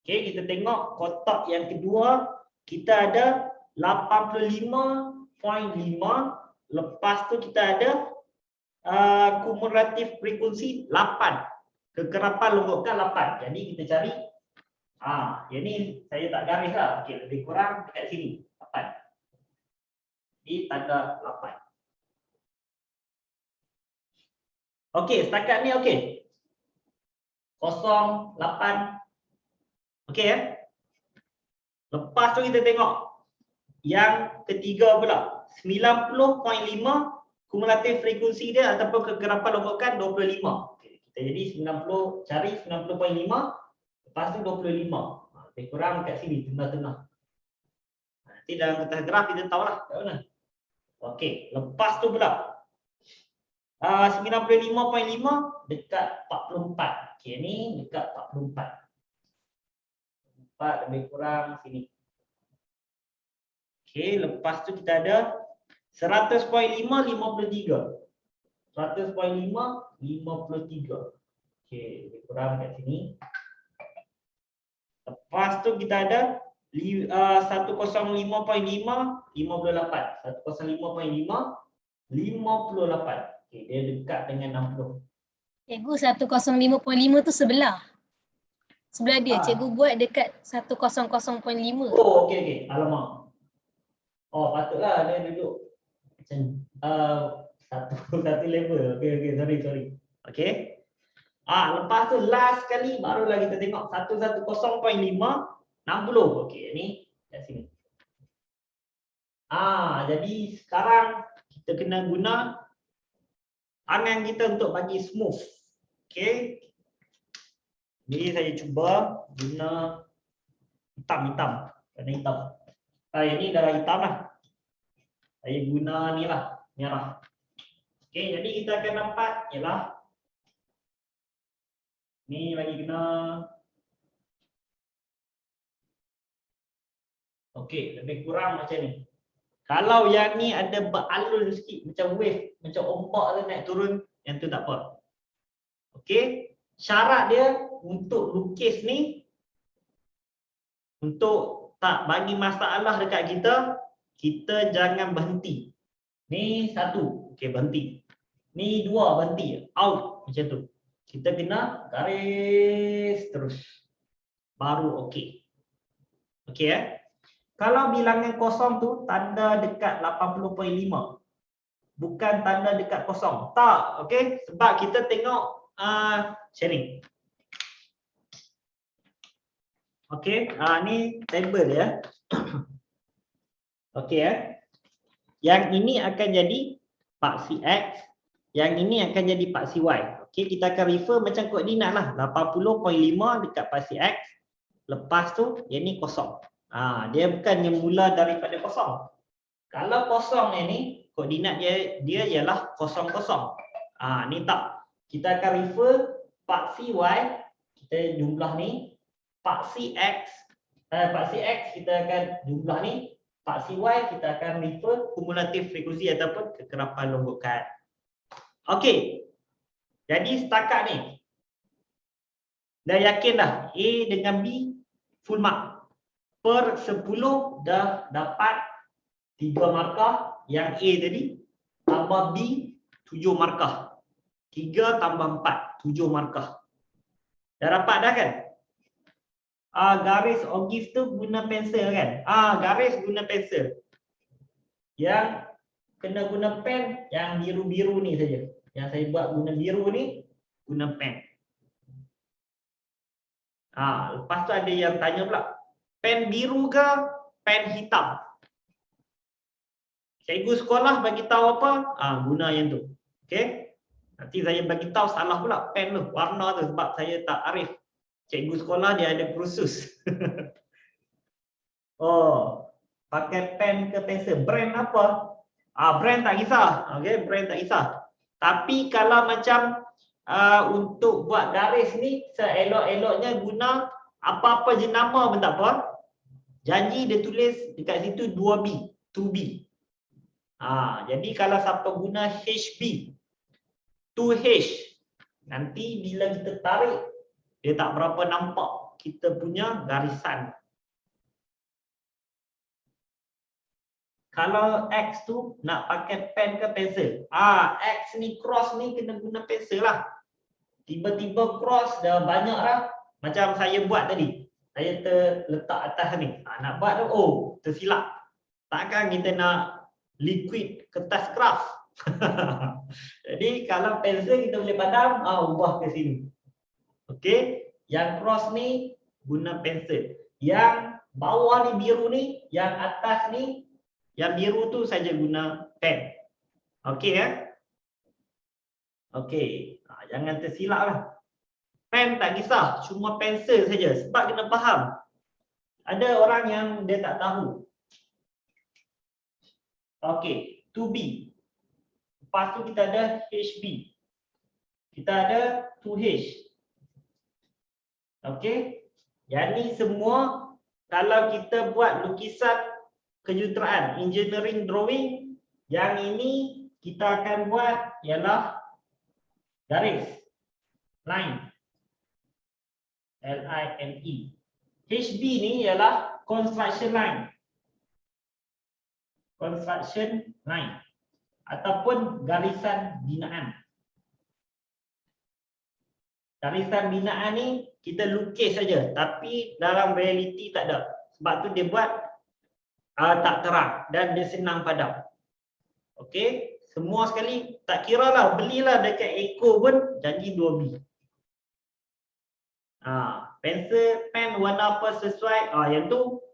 Okey, kita tengok kotak yang kedua, kita ada 85.5, lepas tu kita ada kumulatif frekuensi 8. Kekerapan longgokan 8. Jadi kita cari yang ni saya tak garis lah. Okey, lebih kurang dekat sini 8. Di tanda 8. Okey, setakat ni okey. 0, 8. Okey ya. Lepas tu kita tengok yang ketiga pula. 90.5 kumulatif frekuensi dia ataupun kegerapan longgokan 25. Okey, kita jadi 90, cari 90.5, lepas tu 25. Lebih kurang dekat sini tengah-tengah. Nanti dalam kertas graf kita tahulah kat mana. Okey, lepas tu pula 95.5 dekat 44. Okey, ni dekat 44. Lebih kurang sini. Okey, lepas tu kita ada 100.5 53. 100.5 53. Okey, lebih kurang kat sini. Lepas tu kita ada 105.5 58. 105.5 58. Okey, dia dekat dengan 60. Cikgu 105.5 tu sebelah. Sebelah dia, cikgu buat dekat 100.5. Oh, okey. Alamak. Oh, patutlah dia duduk macam satu level. Okey, sorry. Okey. Lepas tu last sekali barulah kita tengok 110.5 60. Okey, ni kat sini. Jadi sekarang kita kena guna tangan kita untuk bagi smooth. Okey. Ni saya cuba guna hitam. Warna hitam. Yang ni dah hitam lah. Saya guna ni lah, merah. Okey, jadi kita akan dapat ialah ni bagi kena. Okey, lebih kurang macam ni. Kalau yang ni ada beralun sikit macam wave, macam ombak tu naik turun, yang tu tak apa. Okey, syarat dia untuk lukis ni, untuk tak bagi masalah dekat kita, kita jangan berhenti. Ni satu, okey berhenti. Ni dua, berhenti, out macam tu. Kita kena garis terus. Baru okey. Okey Kalau bilangan kosong tu tanda dekat 80.5. Bukan tanda dekat kosong. Tak, okey? Sebab kita tengok sharing. Okey, ni table ya. Okey Yang ini akan jadi paksi X, yang ini akan jadi paksi Y. Okey, kita akan refer macam koordinat lah. 80.5 dekat paksi X. Lepas tu yang ni kosong. Dia bukannya mula daripada kosong. Kalau kosong ni koordinat dia ialah 0, 0. Ni tak. Kita akan refer paksi Y, kita jumlah ni. Paksi X kita akan jumlah ni. Paksi Y kita akan refer kumulatif frekuensi ataupun kekerapan longgokan. Okey. Jadi setakat ni dah yakin dah A dengan B full mark. Per 10 dah dapat 3 markah. Yang A tadi tambah B 7 markah. 3 tambah 4 7 markah. Dah dapat dah kan? Garis ogif tu guna pensel kan? Garis guna pensel. Yang kena guna pen yang biru-biru ni saja. Yang saya buat guna biru ni guna pen. Lepas tu ada yang tanya pula, pen biru ke pen hitam? Cikgu sekolah bagi tahu apa? Guna yang tu. Okey? Nanti saya bagi tahu salah pula pen tu, warna tu sebab saya tak arif. Cikgu sekolah dia ada kursus. Pakai pen ke pensel, brand apa? Brand tak kisah. Okey, brand tak kisah. Tapi kalau macam untuk buat garis ni seelok-eloknya guna apa-apa jenama pun tak apa. Janji dia tulis dekat situ 2B, 2B. Jadi kalau siapa guna HB, 2H, nanti bila kita tarik dia tak berapa nampak kita punya garisan. Kalau X tu nak pakai pen ke pensel? X ni cross ni kena guna pensel lah. Tiba-tiba cross dah banyak dah. Macam saya buat tadi. Saya terletak atas ni. Nak buat tu, tersilap. Takkan kita nak liquid kertas kraft. Jadi kalau pensel kita boleh padam, ubah ke sini. Okey, yang cross ni guna pensel. Yang bawah ni biru ni, yang atas ni, yang biru tu saja guna pen. Okey Okey, jangan tersilap lah. Pen tak kisah, cuma pensel saja. Sebab kena faham. Ada orang yang dia tak tahu. Okey, 2B. Lepas tu kita ada HB. Kita ada 2H. Okey. Yang ni semua kalau kita buat lukisan kejuruteraan, engineering drawing, yang ini kita akan buat ialah garis, line, L-I-N-E. HB ni ialah construction line. Construction line ataupun garisan binaan. Garisan binaan ni kita lukis saja, tapi dalam realiti tak ada. Sebab tu dia buat tak terang dan dia senang padam. Okey, semua sekali tak kiralah, belilah dekat Eco pun janji 2B. Pensel, pen warna apa sesuai, yang tu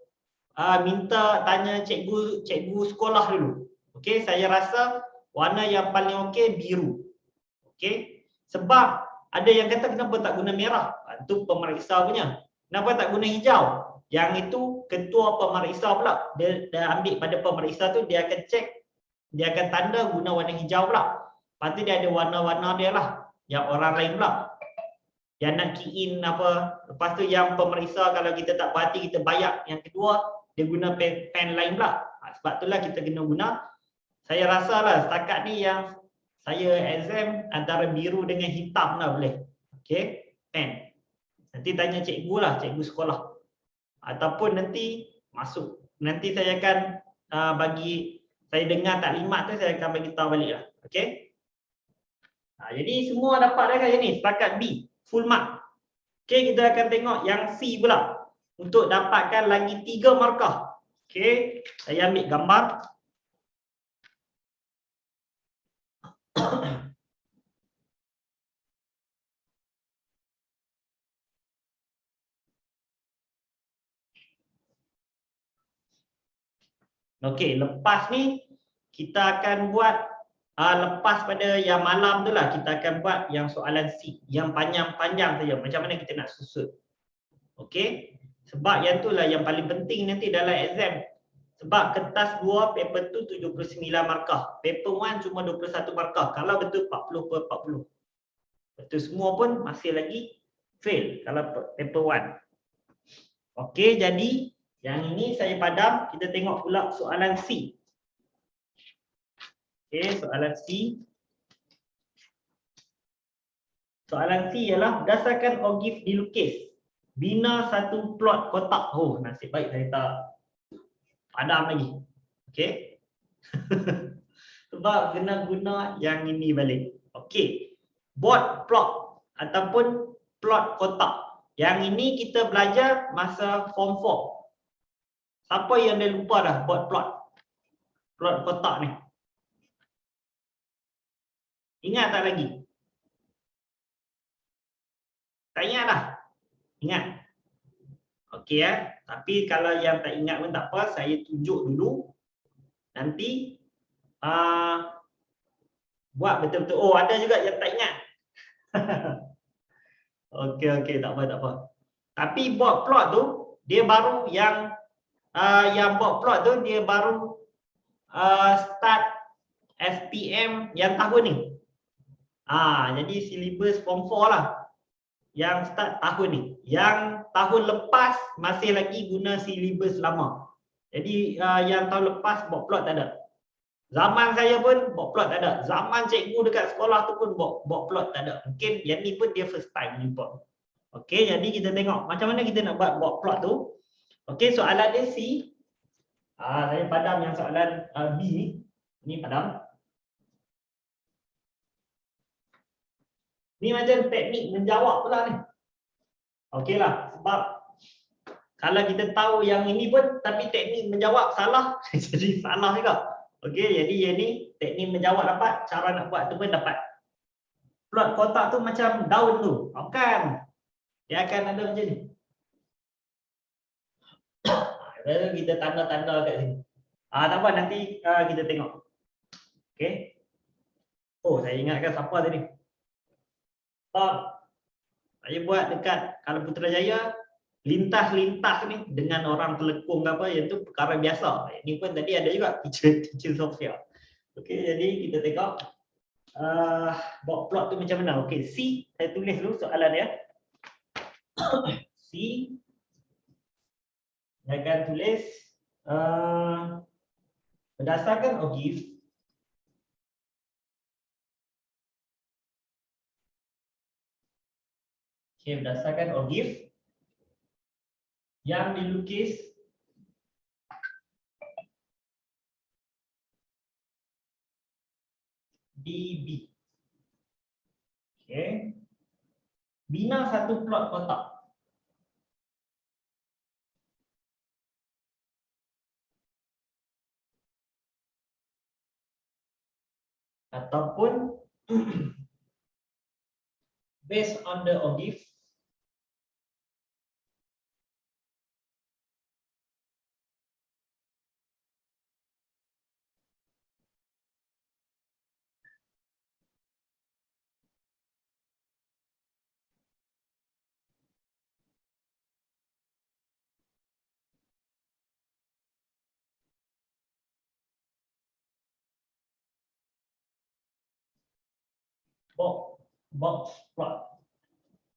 minta tanya cikgu sekolah dulu. Okey, saya rasa warna yang paling okey biru. Okey, sebab ada yang kata kenapa tak guna merah? Itu pemeriksa punya. Kenapa tak guna hijau? Yang itu ketua pemeriksa pula. Dia dah ambil pada pemeriksa tu, dia akan cek, dia akan tanda guna warna hijau pula. Lepas tu dia ada warna-warna dia lah. Yang orang lain pula. Yang nak key in apa. Lepas tu yang pemeriksa kalau kita tak berhati kita bayar. Yang kedua, dia guna pen lain pula. Sebab itulah kita kena guna. Saya rasa lah setakat ni yang saya exam antara biru dengan hitam lah boleh. Okey, pen. Nanti tanya cikgu lah, cikgu sekolah. Ataupun nanti masuk. Nanti saya akan bagi, saya dengar taklimat tu saya akan bagi tahu balik lah. Okey. Jadi semua dapat dah kan ni, setakat B, full mark. Okey, kita akan tengok yang C pula. Untuk dapatkan lagi 3 markah. Okey, saya ambil gambar. Okey, lepas ni kita akan buat lepas pada yang malam tu lah, kita akan buat yang soalan C, yang panjang-panjang saja. Macam mana kita nak susun. Okey, sebab yang tu lah yang paling penting nanti dalam exam. Sebab kertas 2, paper tu 79 markah. Paper 1 cuma 21 markah. Kalau betul 40 per 40. Betul semua pun masih lagi fail kalau paper 1. Okey, jadi yang ini saya padam. Kita tengok pula soalan C. Okey, soalan C. Soalan C ialah berdasarkan ogif dilukis, bina satu plot kotak. Oh, nasib baik saya tak padam lagi. Okey. Sebab kena guna yang ini balik. Okey. Buat plot ataupun plot kotak. Yang ini kita belajar masa form 4. Siapa yang dah lupa dah buat plot? Plot kotak ni. Ingat tak lagi? Tak ingat dah? Ingat? Okey ya. Tapi kalau yang tak ingat pun tak apa, saya tunjuk dulu. Nanti buat betul-betul. Oh, ada juga yang tak ingat. Okey, tak apa. Tapi buat plot tu dia baru yang buat plot tu dia baru start SPM yang tahun ni. Jadi silibus form 4 lah yang start tahun ni. Yang tahun lepas masih lagi guna silibus lama. Jadi yang tahun lepas buat plot tak ada. Zaman saya pun buat plot tak ada. Zaman cikgu dekat sekolah tu pun buat plot tak ada. Mungkin yang ni pun dia first time jumpa. Okey, jadi kita tengok macam mana kita nak buat plot tu. Okey, soalan dia C. Saya padam yang soalan B ni. Ni padam. Ni macam teknik menjawab pula ni. Okeylah, sebab kalau kita tahu yang ini pun tapi teknik menjawab salah, jadi salah juga. Okey, jadi yang ni teknik menjawab dapat, cara nak buat tu pun dapat. Plot kotak tu macam daun tu. Bukan. Dia akan ada macam ni. Kita tanda-tanda kat sini. Tak apa, nanti kita tengok. Okey. Oh, saya ingatkan siapa tadi. Saya buat dekat kalau Putrajaya, lintas-lintas ni dengan orang telekung ke apa, yang tu perkara biasa. Ini pun tadi ada juga teacher Sofia. Okey, jadi kita tengok buat plot tu macam mana. Okey, C, saya tulis dulu soalan dia. C, saya akan tulis berdasarkan ogif berdasarkan ogif yang dilukis di B. Okey. Bina satu plot kotak. Ataupun based on the ogif box plot.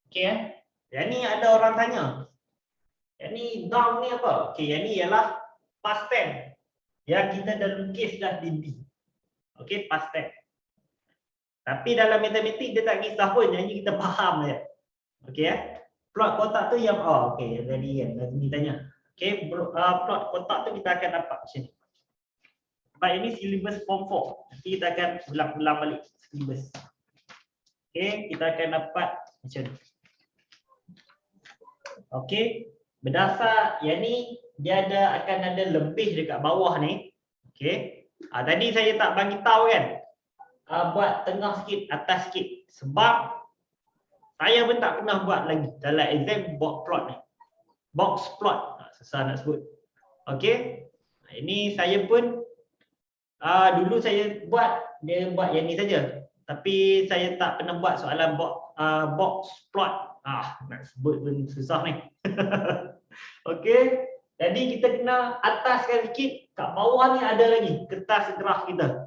Okey Yang ni ada orang tanya. Yang ni down ni apa? Okey, yang ni ialah past tense. Yang kita dah lukis dah di B. Okey, past tense. Tapi dalam matematik dia tak kisah pun, yang ni kita faham je. Okey Plot kotak tu yang okey tadi kan Nazmi tanya. Okey plot kotak tu kita akan dapat macam ni. Sebab ini silibus form 4. Nanti kita akan ulang-ulang balik silibus. Okey, kita akan dapat macam ni. Okey, berdasar yang ni dia akan ada lebih dekat bawah ni. Okey. Tadi saya tak bagi tahu kan. Buat tengah sikit, atas sikit. Sebab saya pun tak pernah buat lagi dalam exam box plot ni. Box plot. Susah nak sebut. Okey. Ini saya pun dulu saya buat yang ni saja. Tapi saya tak pernah buat soalan box plot. Nak sebut pun susah ni. Okey. Jadi kita kena ataskan sikit, kat bawah ni ada lagi kertas gerah kita.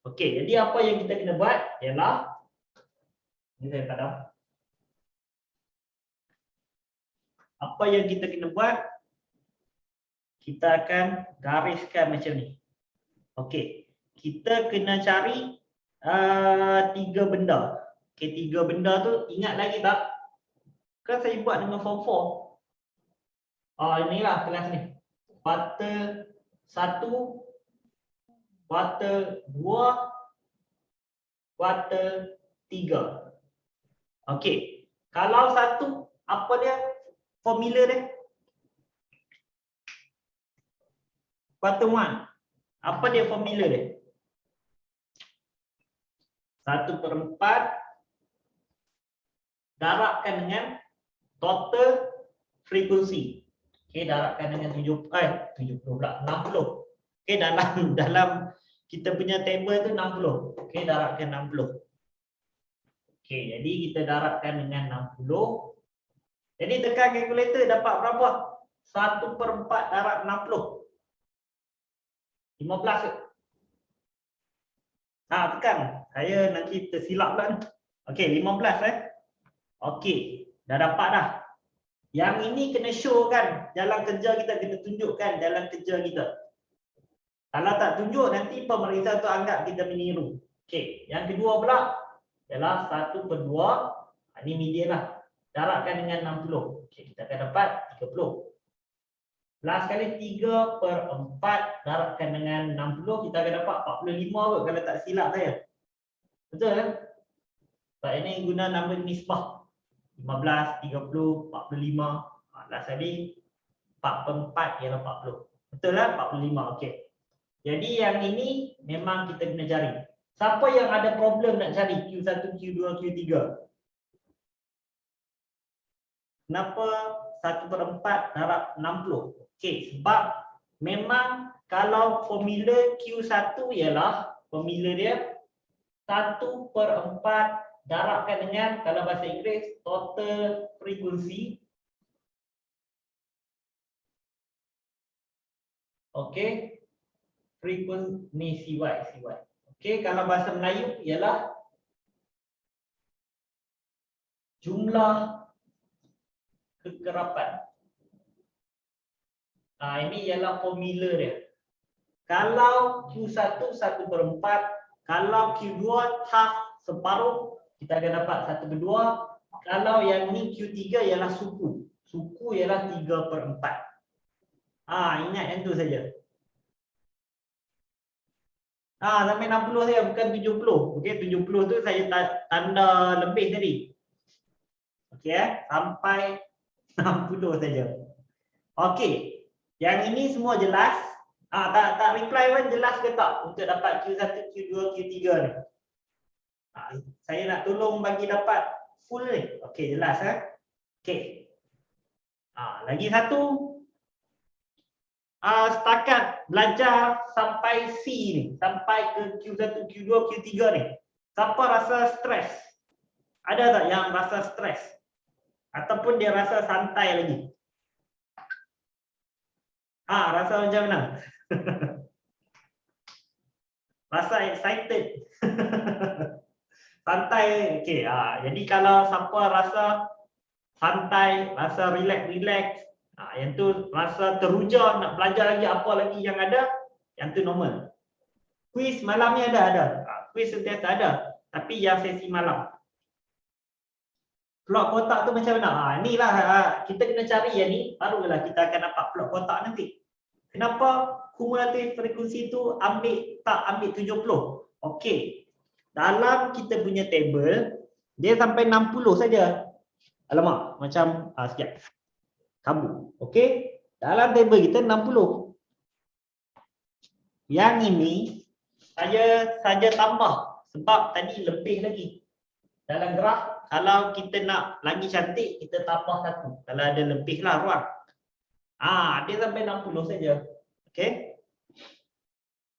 Okey, jadi apa yang kita kena buat ialah ni saya padam. Apa yang kita kena buat? Kita akan gariskan macam ni. Okey, kita kena cari 3 benda. Okey, 3 benda tu ingat lagi tak? Kan saya buat dengan form 4. Inilah kelas ni. Kuarter 1, kuarter 2, kuarter 3. Okey. Kalau 1, apa dia formula dia? Kuarter 1. Apa dia formula dia? 1/4 darabkan dengan total frekuensi. Okey, darabkan dengan 70 pula 60. Okey, dalam kita punya table tu 60. Okey, darabkan 60. Okey, jadi kita darabkan dengan 60. Jadi tekan kalkulator dapat berapa? 1/4 darab 60. 15 ke? Tekan. Saya nanti tersilap pula ni. Okey, 15 Okey, dah dapat dah. Yang ini kena show kan dalam kerja kita, kena tunjukkan dalam kerja kita. Kalau tak tunjuk nanti pemeriksa tu anggap kita meniru. Okey, yang kedua pula ialah 1/2. Ini median lah. Darabkan dengan 60. Okey, kita akan dapat 30. Last kali 3/4 darabkan dengan 60, kita akan dapat 45 kot kalau tak silap saya. Betul kan? Sebab ini guna nombor nisbah. 15, 30, 45. Last kali 4/4 ialah 40. Betul lah 45. Okey. Jadi yang ini memang kita kena cari. Siapa yang ada problem nak cari Q1, Q2, Q3? Kenapa 1/4 darab 60? Okey, sebab memang kalau formula Q1 ialah formula dia 1/4 darabkan dengan, kalau bahasa Inggeris, total frekuensi. Okey. Frekuensi ni CY. Okey, kalau bahasa Melayu ialah jumlah kekerapan. Ini ialah formula dia. Kalau Q1 1/4, kalau Q2 half separuh, kita akan dapat 1/2. Kalau yang ni Q3 ialah suku. Suku ialah 3/4. Ingat yang tu saja. Sampai 60 saja, bukan 70. Okey, 70 tu saya tanda lebih tadi. Okey, sampai 60 saja. Okey. Yang ini semua jelas? Tak reply pun jelas ke tak untuk dapat Q1, Q2, Q3 ni? Saya nak tolong bagi dapat full ni. Okey, jelas Okey. Lagi satu. Setakat belajar sampai C ni, sampai ke Q1, Q2, Q3 ni. Siapa rasa stres? Ada tak yang rasa stres? Ataupun dia rasa santai lagi? Rasa macam mana? Rasa excited. Santai. Okey, jadi kalau siapa rasa santai, rasa relax, yang tu rasa teruja nak belajar lagi apa lagi yang ada, yang tu normal. Quiz malam ni ada. Quiz sentiasa ada, tapi yang sesi malam. Plot kotak tu macam mana? Inilah kita kena cari yang ni, barulah kita akan dapat plot kotak nanti. Kenapa kumulatif frekuensi tu tak ambil 70? Okey. Dalam kita punya table, dia sampai 60 saja. Alamak, macam sekejap. Kabur. Okey. Dalam table kita 60. Yang ini saya saja tambah sebab tadi lebih lagi. Dalam graf, kalau kita nak lagi cantik, kita tambah satu. Kalau ada lebih lah ruang. Dia sampai 60 saja. Okey.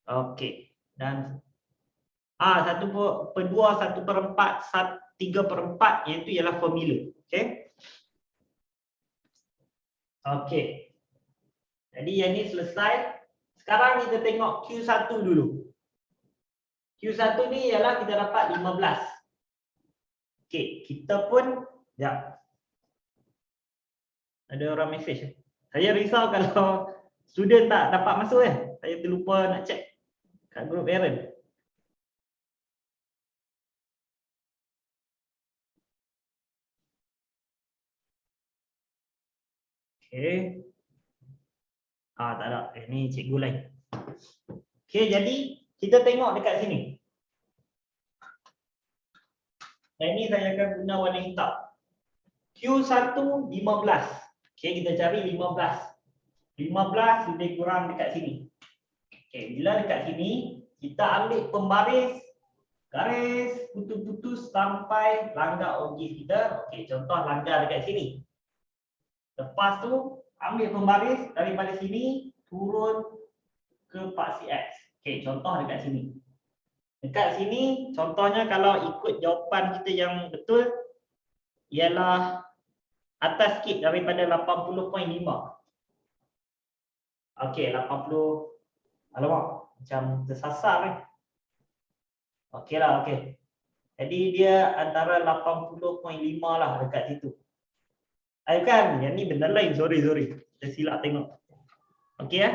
Okey. Dan 1/2, 1/4, 3/4 yang itu ialah formula. Okey. Okey. Jadi yang ni selesai. Sekarang kita tengok Q1 dulu. Q1 ni ialah kita dapat 15. Okey, kita pun jap. Ada orang mesej. Saya risau kalau student tak dapat masuk Saya terlupa nak check kat group parent. Okey. Tak ada. Ni cikgu lain. Okey, jadi kita tengok dekat sini. Dan ini saya akan guna warna hitam. Q1 15. Okey, kita cari 15. 15 lebih kurang dekat sini. Okey, bila dekat sini, kita ambil pembaris garis putus-putus sampai langgar objek kita. Okey, contoh langgar dekat sini. Lepas tu ambil pembaris daripada sini turun ke paksi X. Okey, contoh dekat sini. Dekat sini contohnya kalau ikut jawapan kita yang betul ialah atas sikit daripada 80.5. Okey, 80. Alamak, macam tersasar Okeylah, okey. Jadi dia antara 80.5 lah dekat situ. Kan, yang ni benda lain. Sorry. Saya silap tengok. Okey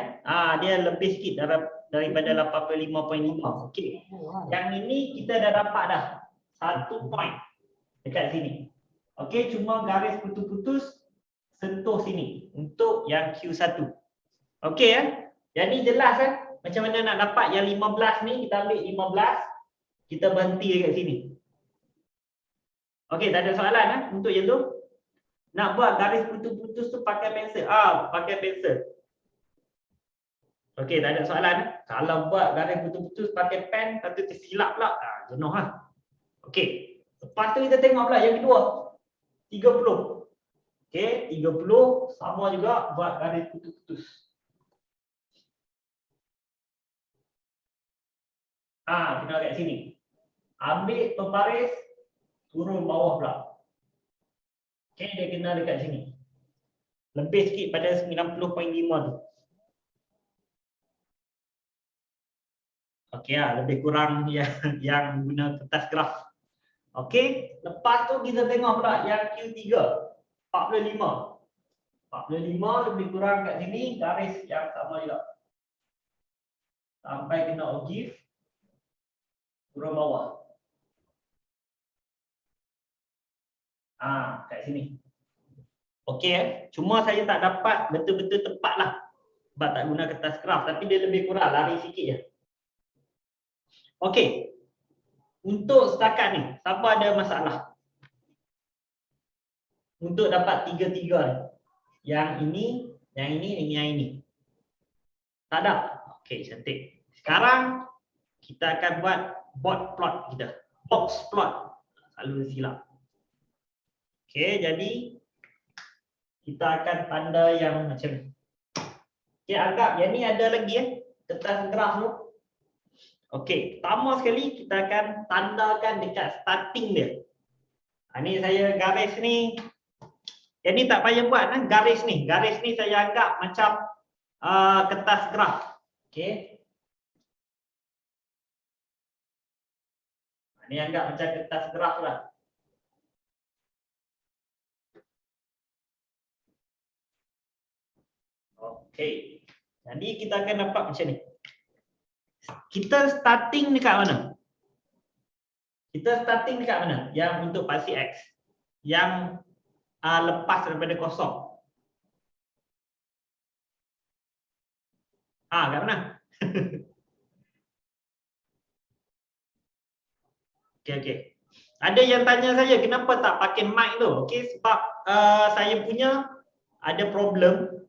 dia lebih sikit daripada 85.5. Okey. Yang ini kita dah dapat dah 1 point dekat sini. Okey, cuma garis putus-putus sentuh sini untuk yang Q1. Okey Yang ni jelas macam mana nak dapat yang 15 ni, kita ambil 15, kita berhenti dekat sini. Okey, tak ada soalan untuk yang tu. Nak buat garis putus-putus tu pakai pensel. Pakai pensel. Okey, tak ada soalan. Kalau buat garis putus-putus pakai pen, satu tersilap pula. Jenuh Okey. Lepas tu kita tengok pula yang kedua. 30. Okey, 30 sama juga buat garis putus-putus. Kena kat sini. Ambil pembaris, turun bawah pula. Okey, dia kena dekat sini. Lebih sikit pada 90.5 tu. Okey lebih kurang yang guna kertas graf. Okey, lepas tu kita tengok pula yang Q3. 45. 45 lebih kurang kat sini, garis yang sama juga. Sampai kena objek. Turun bawah. Kat sini. Okey cuma saya tak dapat betul-betul tepat lah. Sebab tak guna kertas graf, tapi dia lebih kurang, lari sikit Okey. Untuk setakat ni, siapa ada masalah? Untuk dapat 3-3 ni. Yang ini, yang ini, yang ini. Tak ada? Okey, cantik. Sekarang kita akan buat board plot kita. Box plot. Selalu silap. Okey, jadi kita akan tanda yang macam ni. Okey, anggap yang ni ada lagi kertas graf tu. Okey, pertama sekali kita akan tandakan dekat starting dia. Ni saya garis ni. Yang ni tak payah buat garis ni. Garis ni saya anggap macam kertas graf. Okey. Ni anggap macam kertas graf lah. Okey. Jadi kita akan dapat macam ni. Kita starting dekat mana? Kita starting dekat mana? Yang untuk paksi X. yang lepas daripada kosong. Kat mana? Okey. Ada yang tanya saya kenapa tak pakai mic tu? Okey, sebab saya punya ada problem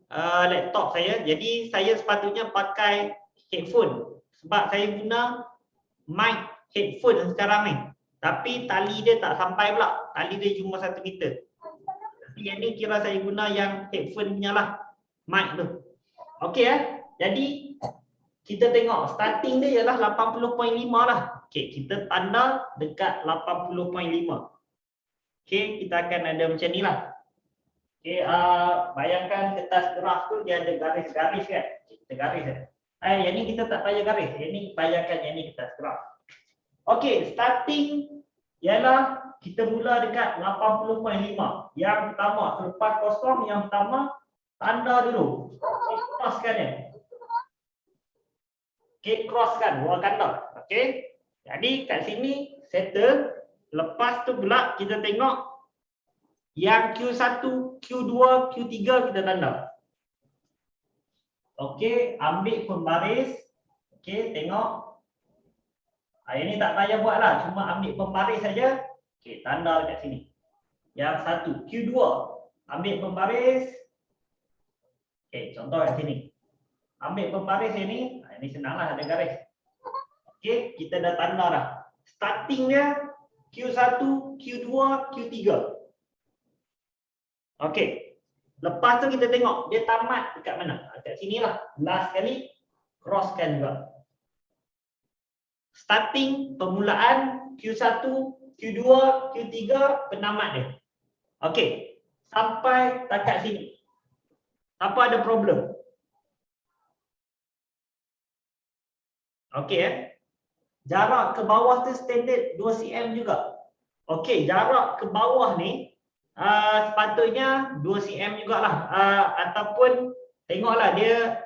laptop saya. Jadi saya sepatutnya pakai headphone sebab saya guna mic headphone sekarang ni. Tapi tali dia tak sampai pula. Tali dia cuma 1 meter. Tapi yang ni kira saya guna yang headphone punya lah, mic tu. Okey Jadi kita tengok starting dia ialah 80.5 lah. Okey, kita tanda dekat 80.5. Okey, kita akan ada macam ni lah. Okey, bayangkan kertas graf tu dia ada garis-garis kan. Kita garis yang ni kita tak payah garis. Yang ni bayangkan yang ni kertas graf. Okey, starting ialah kita mula dekat 80.5. Yang pertama, selepas kosong yang pertama tanda dulu. Crosskan dia. Okey, crosskan dua kanda. Okey. Jadi kat sini settle. Lepas tu pula kita tengok yang Q1, Q2, Q3 kita tanda. Okey, ambil pembaris. Okey, tengok. Yang ni tak payah buat lah, cuma ambil pembaris saja. Okey, tanda dekat sini. Yang satu, Q2, ambil pembaris. Okey, contoh kat sini. Ambil pembaris ini senanglah ada garis. Okey, kita dah tanda dah. Starting dia Q1, Q2, Q3. Okey. Lepas tu kita tengok dia tamat dekat mana? Dekat sinilah. Last kali crosskan juga. Starting permulaan Q1, Q2, Q3 penamat dia. Okey. Sampai dekat sini. Apa ada problem? Okey Jarak ke bawah tu standard 2 cm juga. Okey, jarak ke bawah ni sepatutnya 2 cm jugalah. Ataupun tengoklah dia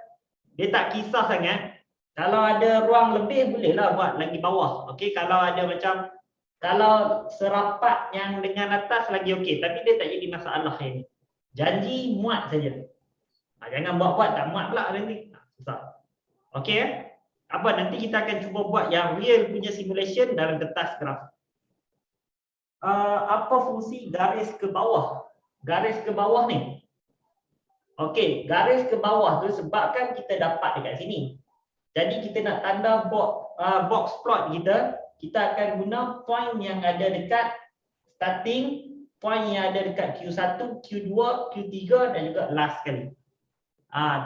tak kisah sangat. Kalau ada ruang lebih bolehlah buat lagi bawah. Okey, kalau ada macam kalau serapat yang dengan atas lagi okey, tapi dia tak jadi masalah ini. Janji muat saja. Jangan buat-buat tak muat pula nanti. Susah. Okey nanti kita akan cuba buat yang real punya simulation dalam kertas graf. Apa fungsi garis ke bawah? Garis ke bawah ni. Okey, garis ke bawah tu sebabkan kita dapat dekat sini. Jadi kita nak tanda box plot kita akan guna point yang ada dekat starting, point yang ada dekat Q1, Q2, Q3 dan juga last kali.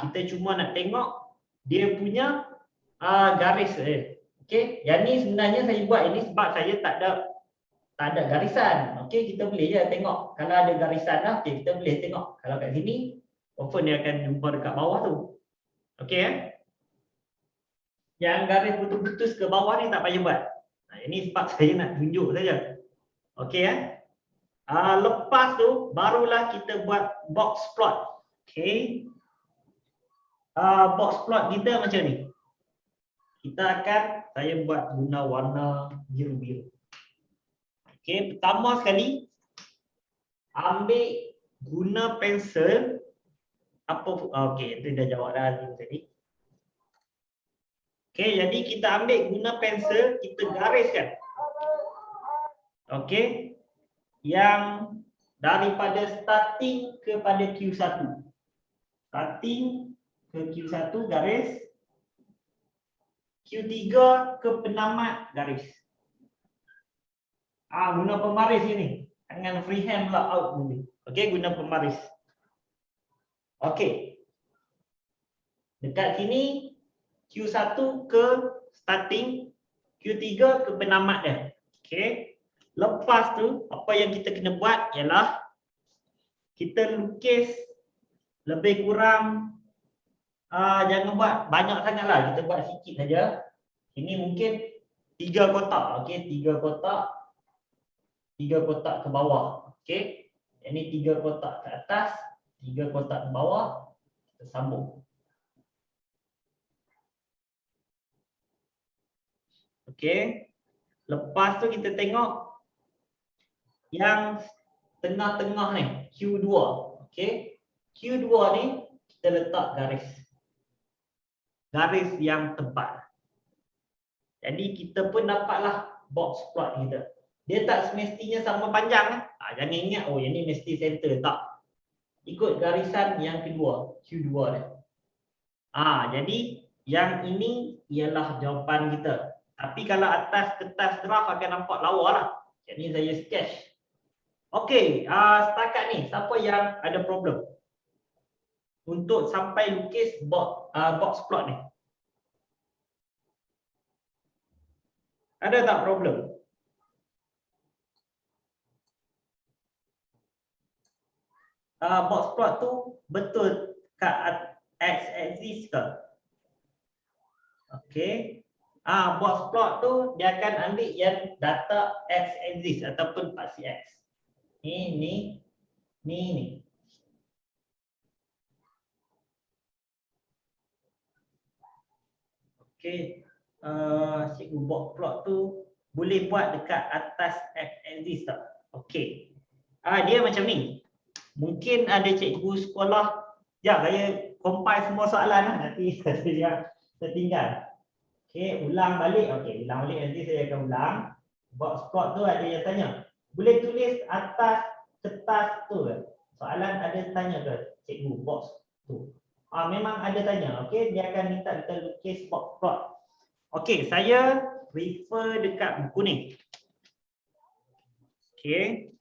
Kita cuma nak tengok dia punya garis. Okey, yang ni sebenarnya saya buat ini sebab saya tak ada garisan. Okey, kita boleh je tengok. Kalau ada garisan lah, okey, kita boleh tengok. Kalau kat sini, confirm dia akan jumpa dekat bawah tu. Okey Yang garis putus-putus ke bawah ni tak payah buat. Ini sebab saya nak tunjuk saja. Okey lepas tu barulah kita buat box plot. Okey box plot kita macam ni. Saya buat guna warna biru-biru. Okey, pertama sekali ambil guna pensel okey, itu dah jawab dah tadi. Okey, jadi kita ambil guna pensel, kita gariskan. Okey. Yang daripada starting kepada Q1. Starting ke Q1 garis. Q3 ke penamat garis. Guna pembaris ini. Dengan freehand pula out ni. Okey, guna pembaris. Okey. Dekat sini Q1 ke starting, Q3 ke penamat dia. Okey. Lepas tu apa yang kita kena buat ialah kita lukis lebih kurang jangan buat banyak sangatlah, kita buat sikit saja. Ini mungkin 3 kotak, okey, 3 kotak. 3 kotak ke bawah. Okey. Ini 3 kotak ke atas, 3 kotak ke bawah. Kita sambung. Okey. Lepas tu kita tengok yang tengah-tengah ni, Q2. Okey. Q2 ni kita letak garis. Garis yang tebal. Jadi kita pun dapatlah box plot kita. Dia tak semestinya sama panjang. Jangan ingat, oh yang ni mesti center. Tak. Ikut garisan yang kedua, Q2 ni. Jadi yang ini ialah jawapan kita. Tapi kalau atas kertas graf akan nampak lawa lah. Jadi saya sketch. Okey, setakat ni siapa yang ada problem untuk sampai lukis box plot ni? Ada tak problem? Box plot tu betul kat x-axis ke? Okey. Box plot tu dia akan ambil yang data x-axis ataupun paksi x. Ni. Okey. Cikgu box plot tu boleh buat dekat atas x-axis tak? Okey. Dia macam ni. Mungkin ada cikgu sekolah, saya compile semua soalan lah, nanti ada yang tertinggal. Okey, ulang balik. Okey, ulang balik nanti saya akan ulang. Box plot tu ada yang tanya. Boleh tulis atas kertas tu ke? Soalan ada tanya ke cikgu box tu? Memang ada tanya. Okey, dia akan minta kita lukis box plot. Okey, saya refer dekat buku ni. Okey.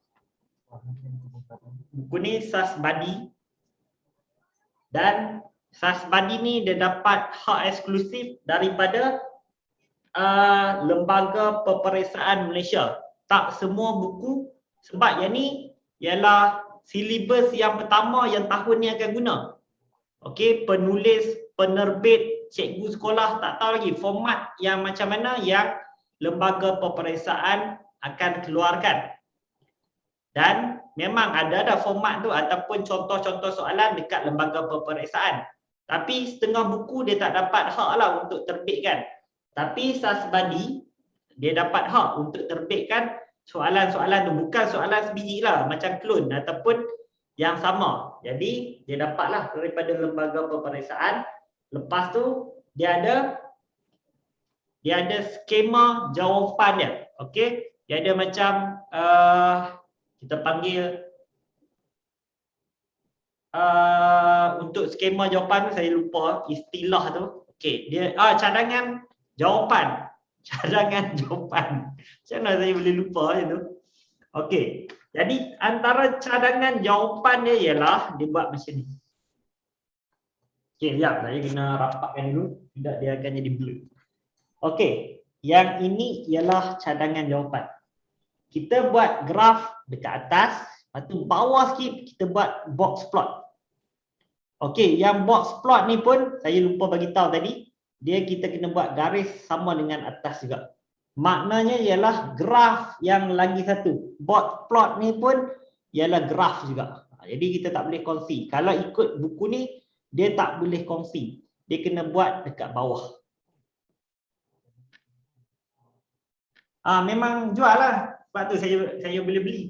Buku ni Sasbadi. Dan Sasbadi ni dia dapat hak eksklusif daripada Lembaga Peperiksaan Malaysia. Tak semua buku, sebab yang ni ialah silibus yang pertama yang tahun ni akan guna. Okey, penulis, penerbit, cikgu sekolah tak tahu lagi format yang macam mana yang Lembaga Peperiksaan akan keluarkan. Dan memang ada format tu ataupun contoh-contoh soalan dekat Lembaga Peperiksaan. Tapi setengah buku dia tak dapat hak lah untuk terbitkan. Tapi Sasbadi dia dapat hak untuk terbitkan soalan-soalan tu. Bukan soalan sebiji lah macam klon ataupun yang sama. Jadi dia dapatlah daripada Lembaga Peperiksaan. Lepas tu dia ada skema jawapan dia. Okey, dia ada macam kita panggil untuk skema jawapan tu saya lupa istilah tu. Okey, dia cadangan jawapan. Cadangan jawapan. Macam mana saya boleh lupa macam tu? Okey. Jadi antara cadangan jawapan dia ialah dia buat macam ni. Okey, sekejap saya kena rapatkan dulu, tidak dia akan jadi blur. Okey, yang ini ialah cadangan jawapan. Kita buat graf dekat atas, lepas tu bawah sikit kita buat box plot. Okey, yang box plot ni pun saya lupa bagi tahu tadi, dia kita kena buat garis sama dengan atas juga. Maknanya ialah graf yang lagi satu. Box plot ni pun ialah graf juga. Jadi kita tak boleh kongsi. Kalau ikut buku ni dia tak boleh kongsi. Dia kena buat dekat bawah. Memang jual lah. Sebab tu saya boleh beli.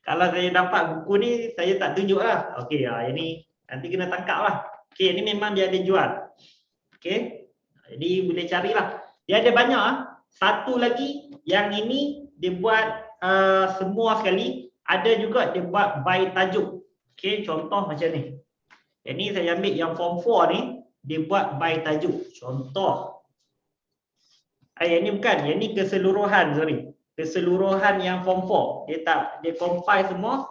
Kalau saya dapat buku ni saya tak tunjuk lah. Okey, ini nanti kena tangkap lah. Okey, ini memang dia ada jual. Okey, jadi boleh carilah. Dia ada banyak. Satu lagi yang ini dia buat semua sekali. Ada juga dia buat by tajuk. Okey, contoh macam ni. Yang ni saya ambil yang form 4 ni, dia buat by tajuk. Contoh. Yang ni bukan, yang ni keseluruhan, sorry. Keseluruhan yang form 4. Dia compile semua.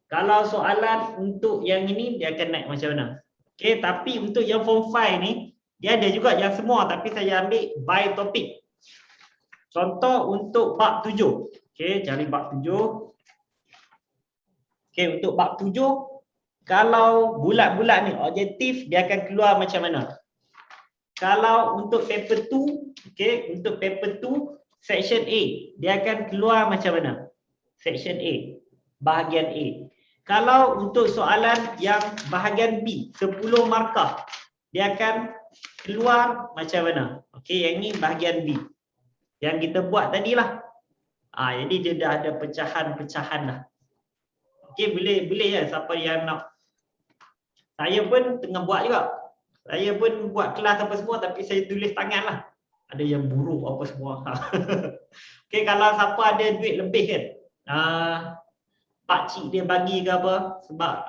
Kalau soalan untuk yang ini dia akan naik macam mana. Okey, tapi untuk yang form 5 ni dia ada juga yang semua tapi saya ambil by topik. Contoh untuk bab 7. Okey, cari bab 7. Okey, untuk bab 7 kalau bulat-bulat ni objektif dia akan keluar macam mana? Kalau untuk paper 2, okey, untuk paper 2 section A, dia akan keluar macam mana? Section A, bahagian A. Kalau untuk soalan yang bahagian B, 10 markah, dia akan keluar macam mana? Okey, yang ni bahagian B. Yang kita buat tadilah. Jadi dia dah ada pecahan-pecahan dah. Okey, boleh ya siapa yang nak. Saya pun tengah buat juga. Saya pun buat kelas apa semua tapi saya tulis tangan lah. Ada yang buruk apa semua. Okey, kalau siapa ada duit lebih kan. Pak cik dia bagi ke apa sebab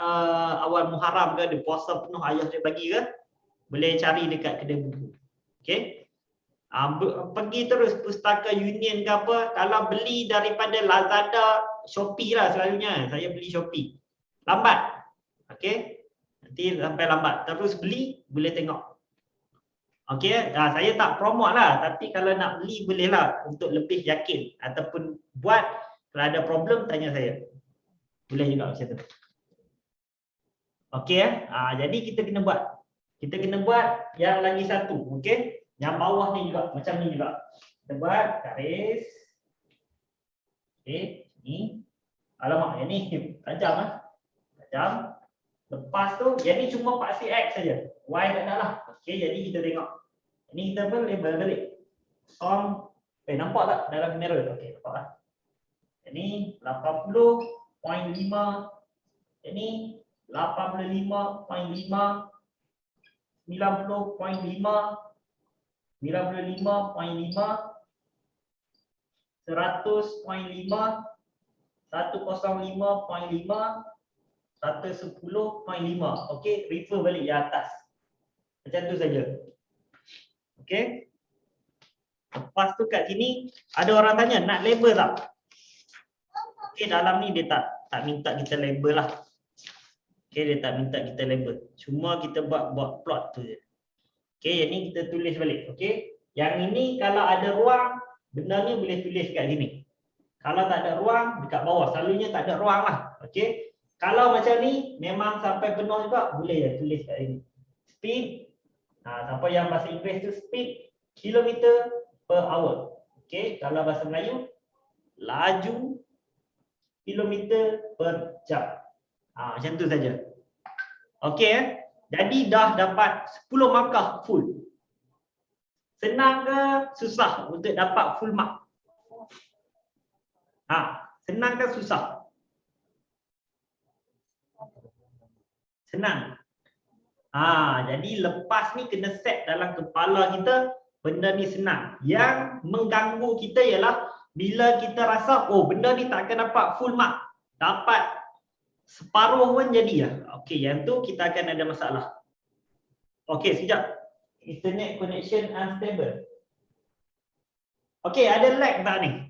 awal Muharram ke dia puasa penuh ayah dia bagi ke, boleh cari dekat kedai buku. Okey. Pergi terus pustaka Union ke apa, kalau beli daripada Lazada, Shopee lah selalunya. Saya beli Shopee. Lambat. Okey. Nanti sampai lambat. Terus beli, boleh tengok. Okey, saya tak promote lah, tapi kalau nak beli bolehlah untuk lebih yakin ataupun buat, kalau ada problem tanya saya. Boleh juga macam tu. Okey jadi kita kena buat. Kita kena buat yang lagi satu, okey? Yang bawah ni juga macam ni juga. Kita buat garis. Okey, ni. Alamak, yang ni tajam ah. Tajam. Lepas tu, yang ni cuma paksi X saja. Y tak ada lah. Okey, jadi kita tengok. Ini kita pun label balik. Nampak tak dalam kamera? Okey, nampak lah. Ini 80.5. Ini 85.5. 90.5. 95.5, 100.5, 105.5, 110.5. Okey, refer balik di atas. Macam tu saja. Okey. Lepas tu kat sini ada orang tanya nak label tak? Okey, dalam ni dia tak minta kita label lah. Okey, dia tak minta kita label. Cuma kita buat plot tu je. Okey, yang ni kita tulis balik. Okey. Yang ini kalau ada ruang, benda ni boleh tulis kat sini. Kalau tak ada ruang, dekat bawah. Selalunya tak ada ruang lah. Okey. Kalau macam ni, memang sampai penuh juga, boleh je tulis kat sini. Speed. Siapa yang bahasa Inggeris tu speed, kilometer per hour. Okey. Kalau bahasa Melayu, laju kilometer per jam. Macam tu saja. Okey. Jadi dah dapat 10 markah full. Senang ke susah untuk dapat full mark? Senang ke susah? Senang. Jadi lepas ni kena set dalam kepala kita benda ni senang. Yang mengganggu kita ialah bila kita rasa benda ni tak akan dapat full mark. Dapat separuh pun jadi lah. Okey, yang tu kita akan ada masalah. Okey, sekejap. Internet connection unstable. Okey, ada lag tak ni?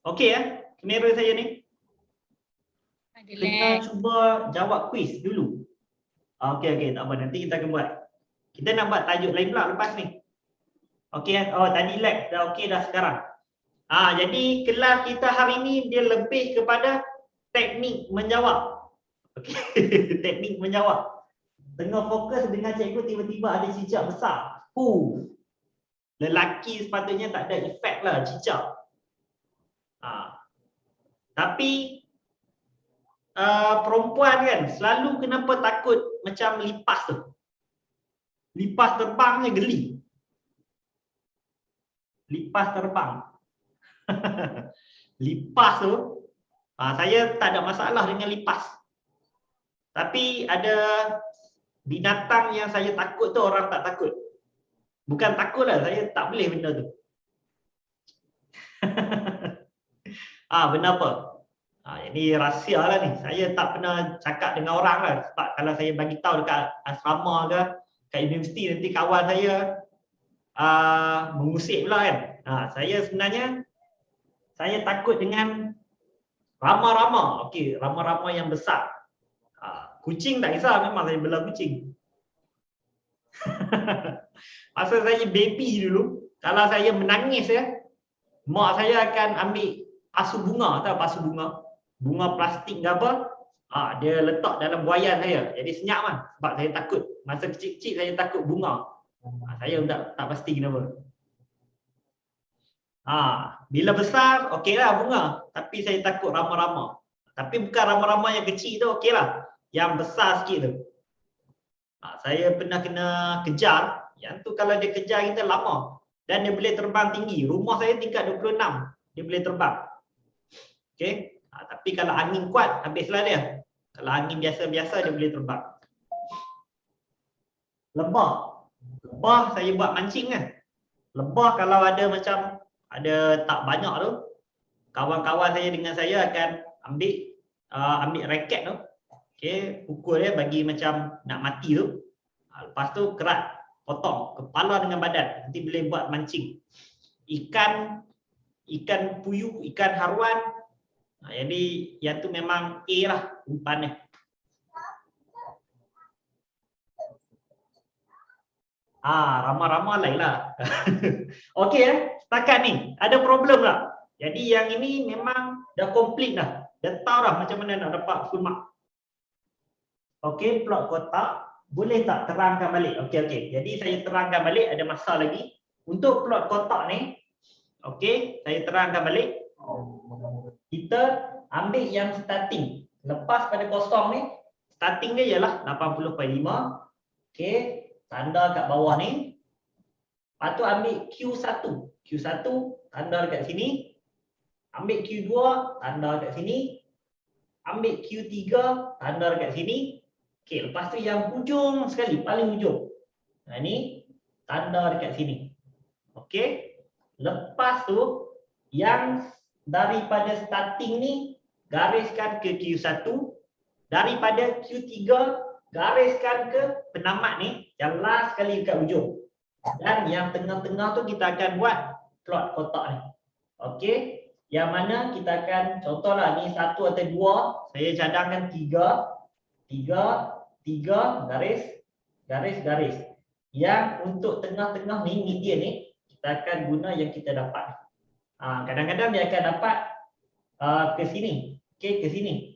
Okey kamera saya ni. Ada Kita lag. cuba jawab quiz dulu. Okey, tak apa. Nanti kita akan buat. Kita nak buat tajuk lain pula lepas ni. Okey, tadi lag. Dah okey dah sekarang. Jadi kelas kita hari ni dia lebih kepada teknik menjawab. Okey, teknik menjawab. Tengah fokus dengan cikgu tiba-tiba ada cicak besar. Lelaki sepatutnya tak ada efek lah cicak. Tapi perempuan kan selalu kenapa takut macam lipas tu. Lipas terbang je geli. Lipas terbang. Lipas tu saya tak ada masalah dengan lipas. Tapi ada binatang yang saya takut tu orang tak takut. Bukan takut lah, saya tak boleh benda tu. Benda apa? Ini rahsia lah ni. Saya tak pernah cakap dengan orang lah. Sebab kalau saya bagi tahu dekat asrama ke, kat universiti nanti kawan saya mengusik pula kan. Saya sebenarnya saya takut dengan rama-rama. Okey, rama-rama yang besar. Kucing tak kisah, memang saya bela kucing. Masa saya baby dulu, kalau saya menangis mak saya akan ambil pasu bunga, tahu pasu bunga? Bunga plastik ke apa? Dia letak dalam buaian saya. Jadi senyap kan, sebab saya takut. Masa kecil-kecil saya takut bunga. Saya tak pasti kenapa. Bila besar, okeylah bunga. Tapi saya takut rama-rama. Tapi bukan rama-rama yang kecil tu, okeylah. Yang besar sikit tu. Saya pernah kena kejar. Yang tu kalau dia kejar kita lama. Dan dia boleh terbang tinggi. Rumah saya tingkat 26. Dia boleh terbang. Okey. Tapi kalau angin kuat, habislah dia. Kalau angin biasa-biasa dia boleh terbang. Lebah. Lebah saya buat mancing kan. Lebah kalau ada macam ada tak banyak tu, kawan-kawan saya dengan saya akan ambil raket tu. Okey, pukul dia bagi macam nak mati tu. Lepas tu kerat, potong kepala dengan badan. Nanti boleh buat mancing. Ikan puyuh, ikan haruan. Jadi yang tu memang A lah umpannya. Ramah-ramah lain lah. Okey setakat ni ada problem tak? Jadi yang ini memang dah komplit dah. Dah tahu dah macam mana nak dapat full mark. Okey, plot kotak boleh tak terangkan balik? Okey. Jadi saya terangkan balik, ada masa lagi. Untuk plot kotak ni, okey, saya terangkan balik. Kita ambil yang starting. Lepas pada kosong ni, starting dia ialah 80/5. Okey, tanda kat bawah ni. Lepas tu ambil Q1. Q1 tanda dekat sini. Ambil Q2 tanda dekat sini. Ambil Q3 tanda dekat sini. Okey, lepas tu yang hujung sekali, paling hujung. Ni tanda dekat sini. Okey. Lepas tu yang daripada starting ni gariskan ke Q1, daripada Q3 gariskan ke penamat ni, yang last sekali dekat hujung. Dan yang tengah-tengah tu kita akan buat plot kotak ni. Okey. Yang mana kita akan contohlah ni 1 atau 2, saya cadangkan 3 garis. Yang untuk tengah-tengah ni median ni kita akan guna yang kita dapat. Kadang-kadang dia akan dapat ke sini. Okey, ke sini.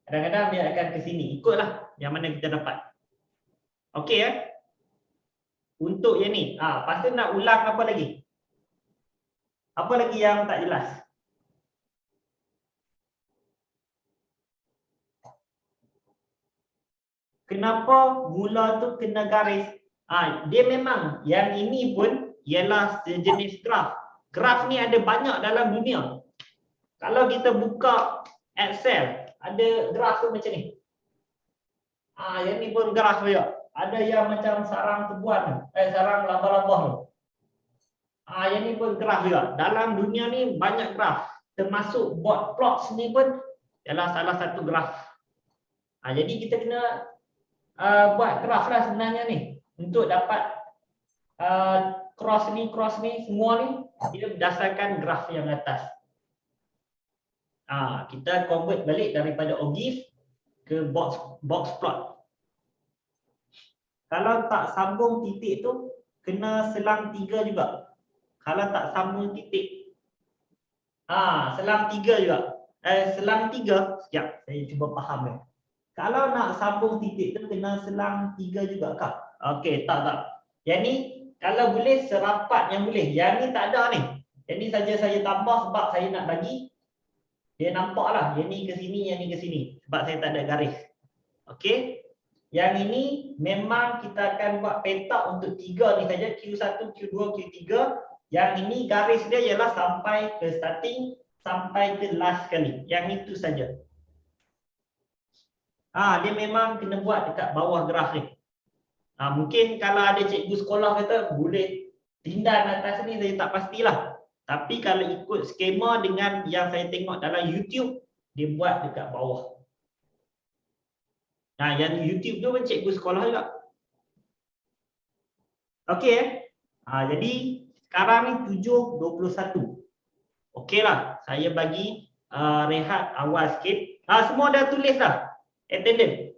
Kadang-kadang dia akan ke sini. Ikutlah yang mana kita dapat. Okey ya. Untuk yang ni, lepas tu nak ulang apa lagi? Apa lagi yang tak jelas? Kenapa mula tu kena garis? Dia memang yang ini pun ialah sejenis graf. Graf ni ada banyak dalam dunia. Kalau kita buka Excel, ada graf tu macam ni. Yang ni pun graf juga. Ada yang macam sarang tebuan, sarang labah-labah tu. Yang ni pun graf juga. Dalam dunia ni banyak graf. Termasuk board plots ni pun ialah salah satu graf. Jadi kita kena buat graf lah sebenarnya ni untuk dapat cross ni semua ni dia berdasarkan graf yang atas. Kita convert balik daripada OGIF ke box plot. Kalau tak sambung titik tu kena selang 3 juga. Kalau tak sambung titik selang 3 juga. Selang 3 sekejap saya cuba faham ni. Kalau nak sambung titik tu kena selang 3 juga kah? Okey, tak. Yang ni kalau boleh serapat yang boleh. Yang ni tak ada ni. Yang ni saja saya tambah sebab saya nak bagi dia nampaklah. Yang ni ke sini, yang ni ke sini. Sebab saya tak ada garis. Okey. Yang ini memang kita akan buat peta untuk 3 ni saja. Q1, Q2, Q3. Yang ini garis dia ialah sampai ke starting, sampai ke last sekali. Yang itu saja. Dia memang kena buat dekat bawah graf ni. Mungkin kalau ada cikgu sekolah kata boleh tindan atas ni, saya tak pastilah. Tapi kalau ikut skema dengan yang saya tengok dalam YouTube, dia buat dekat bawah. Yang YouTube tu pun cikgu sekolah juga. Okey jadi sekarang ni 7:21. Okeylah, saya bagi rehat awal sikit. Semua dah tulis dah attendance.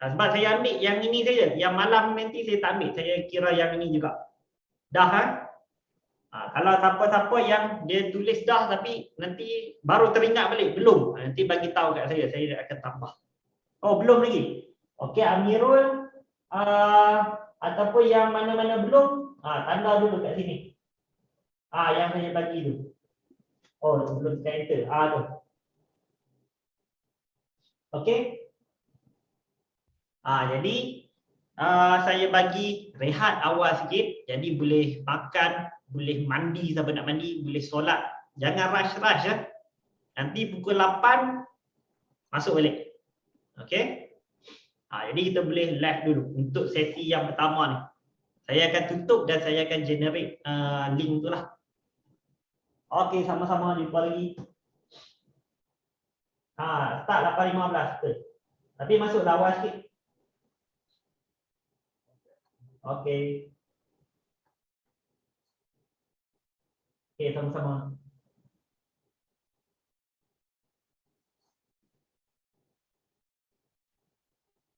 Sebab saya ambil yang ini saja. Yang malam nanti saya tak ambil. Saya kira yang ini juga. Dah kalau siapa-siapa yang dia tulis dah tapi nanti baru teringat balik, belum. Nanti bagi tahu kat saya akan tambah. Belum lagi. Okey, Amirul ataupun yang mana-mana belum, tanda dulu kat sini. Yang saya bagi tu. Belum saya enter. Tu. Okey. Jadi saya bagi rehat awal sikit. Jadi boleh makan, boleh mandi siapa nak mandi, boleh solat. Jangan rush ya. Nanti pukul 8 masuk balik. Okey. Jadi kita boleh live dulu untuk sesi yang pertama ni. Saya akan tutup dan saya akan generate link tu lah. Okey, sama-sama jumpa lagi. Start 8.15 betul. Tapi masuk awal sikit. Okey. Okey, sama-sama.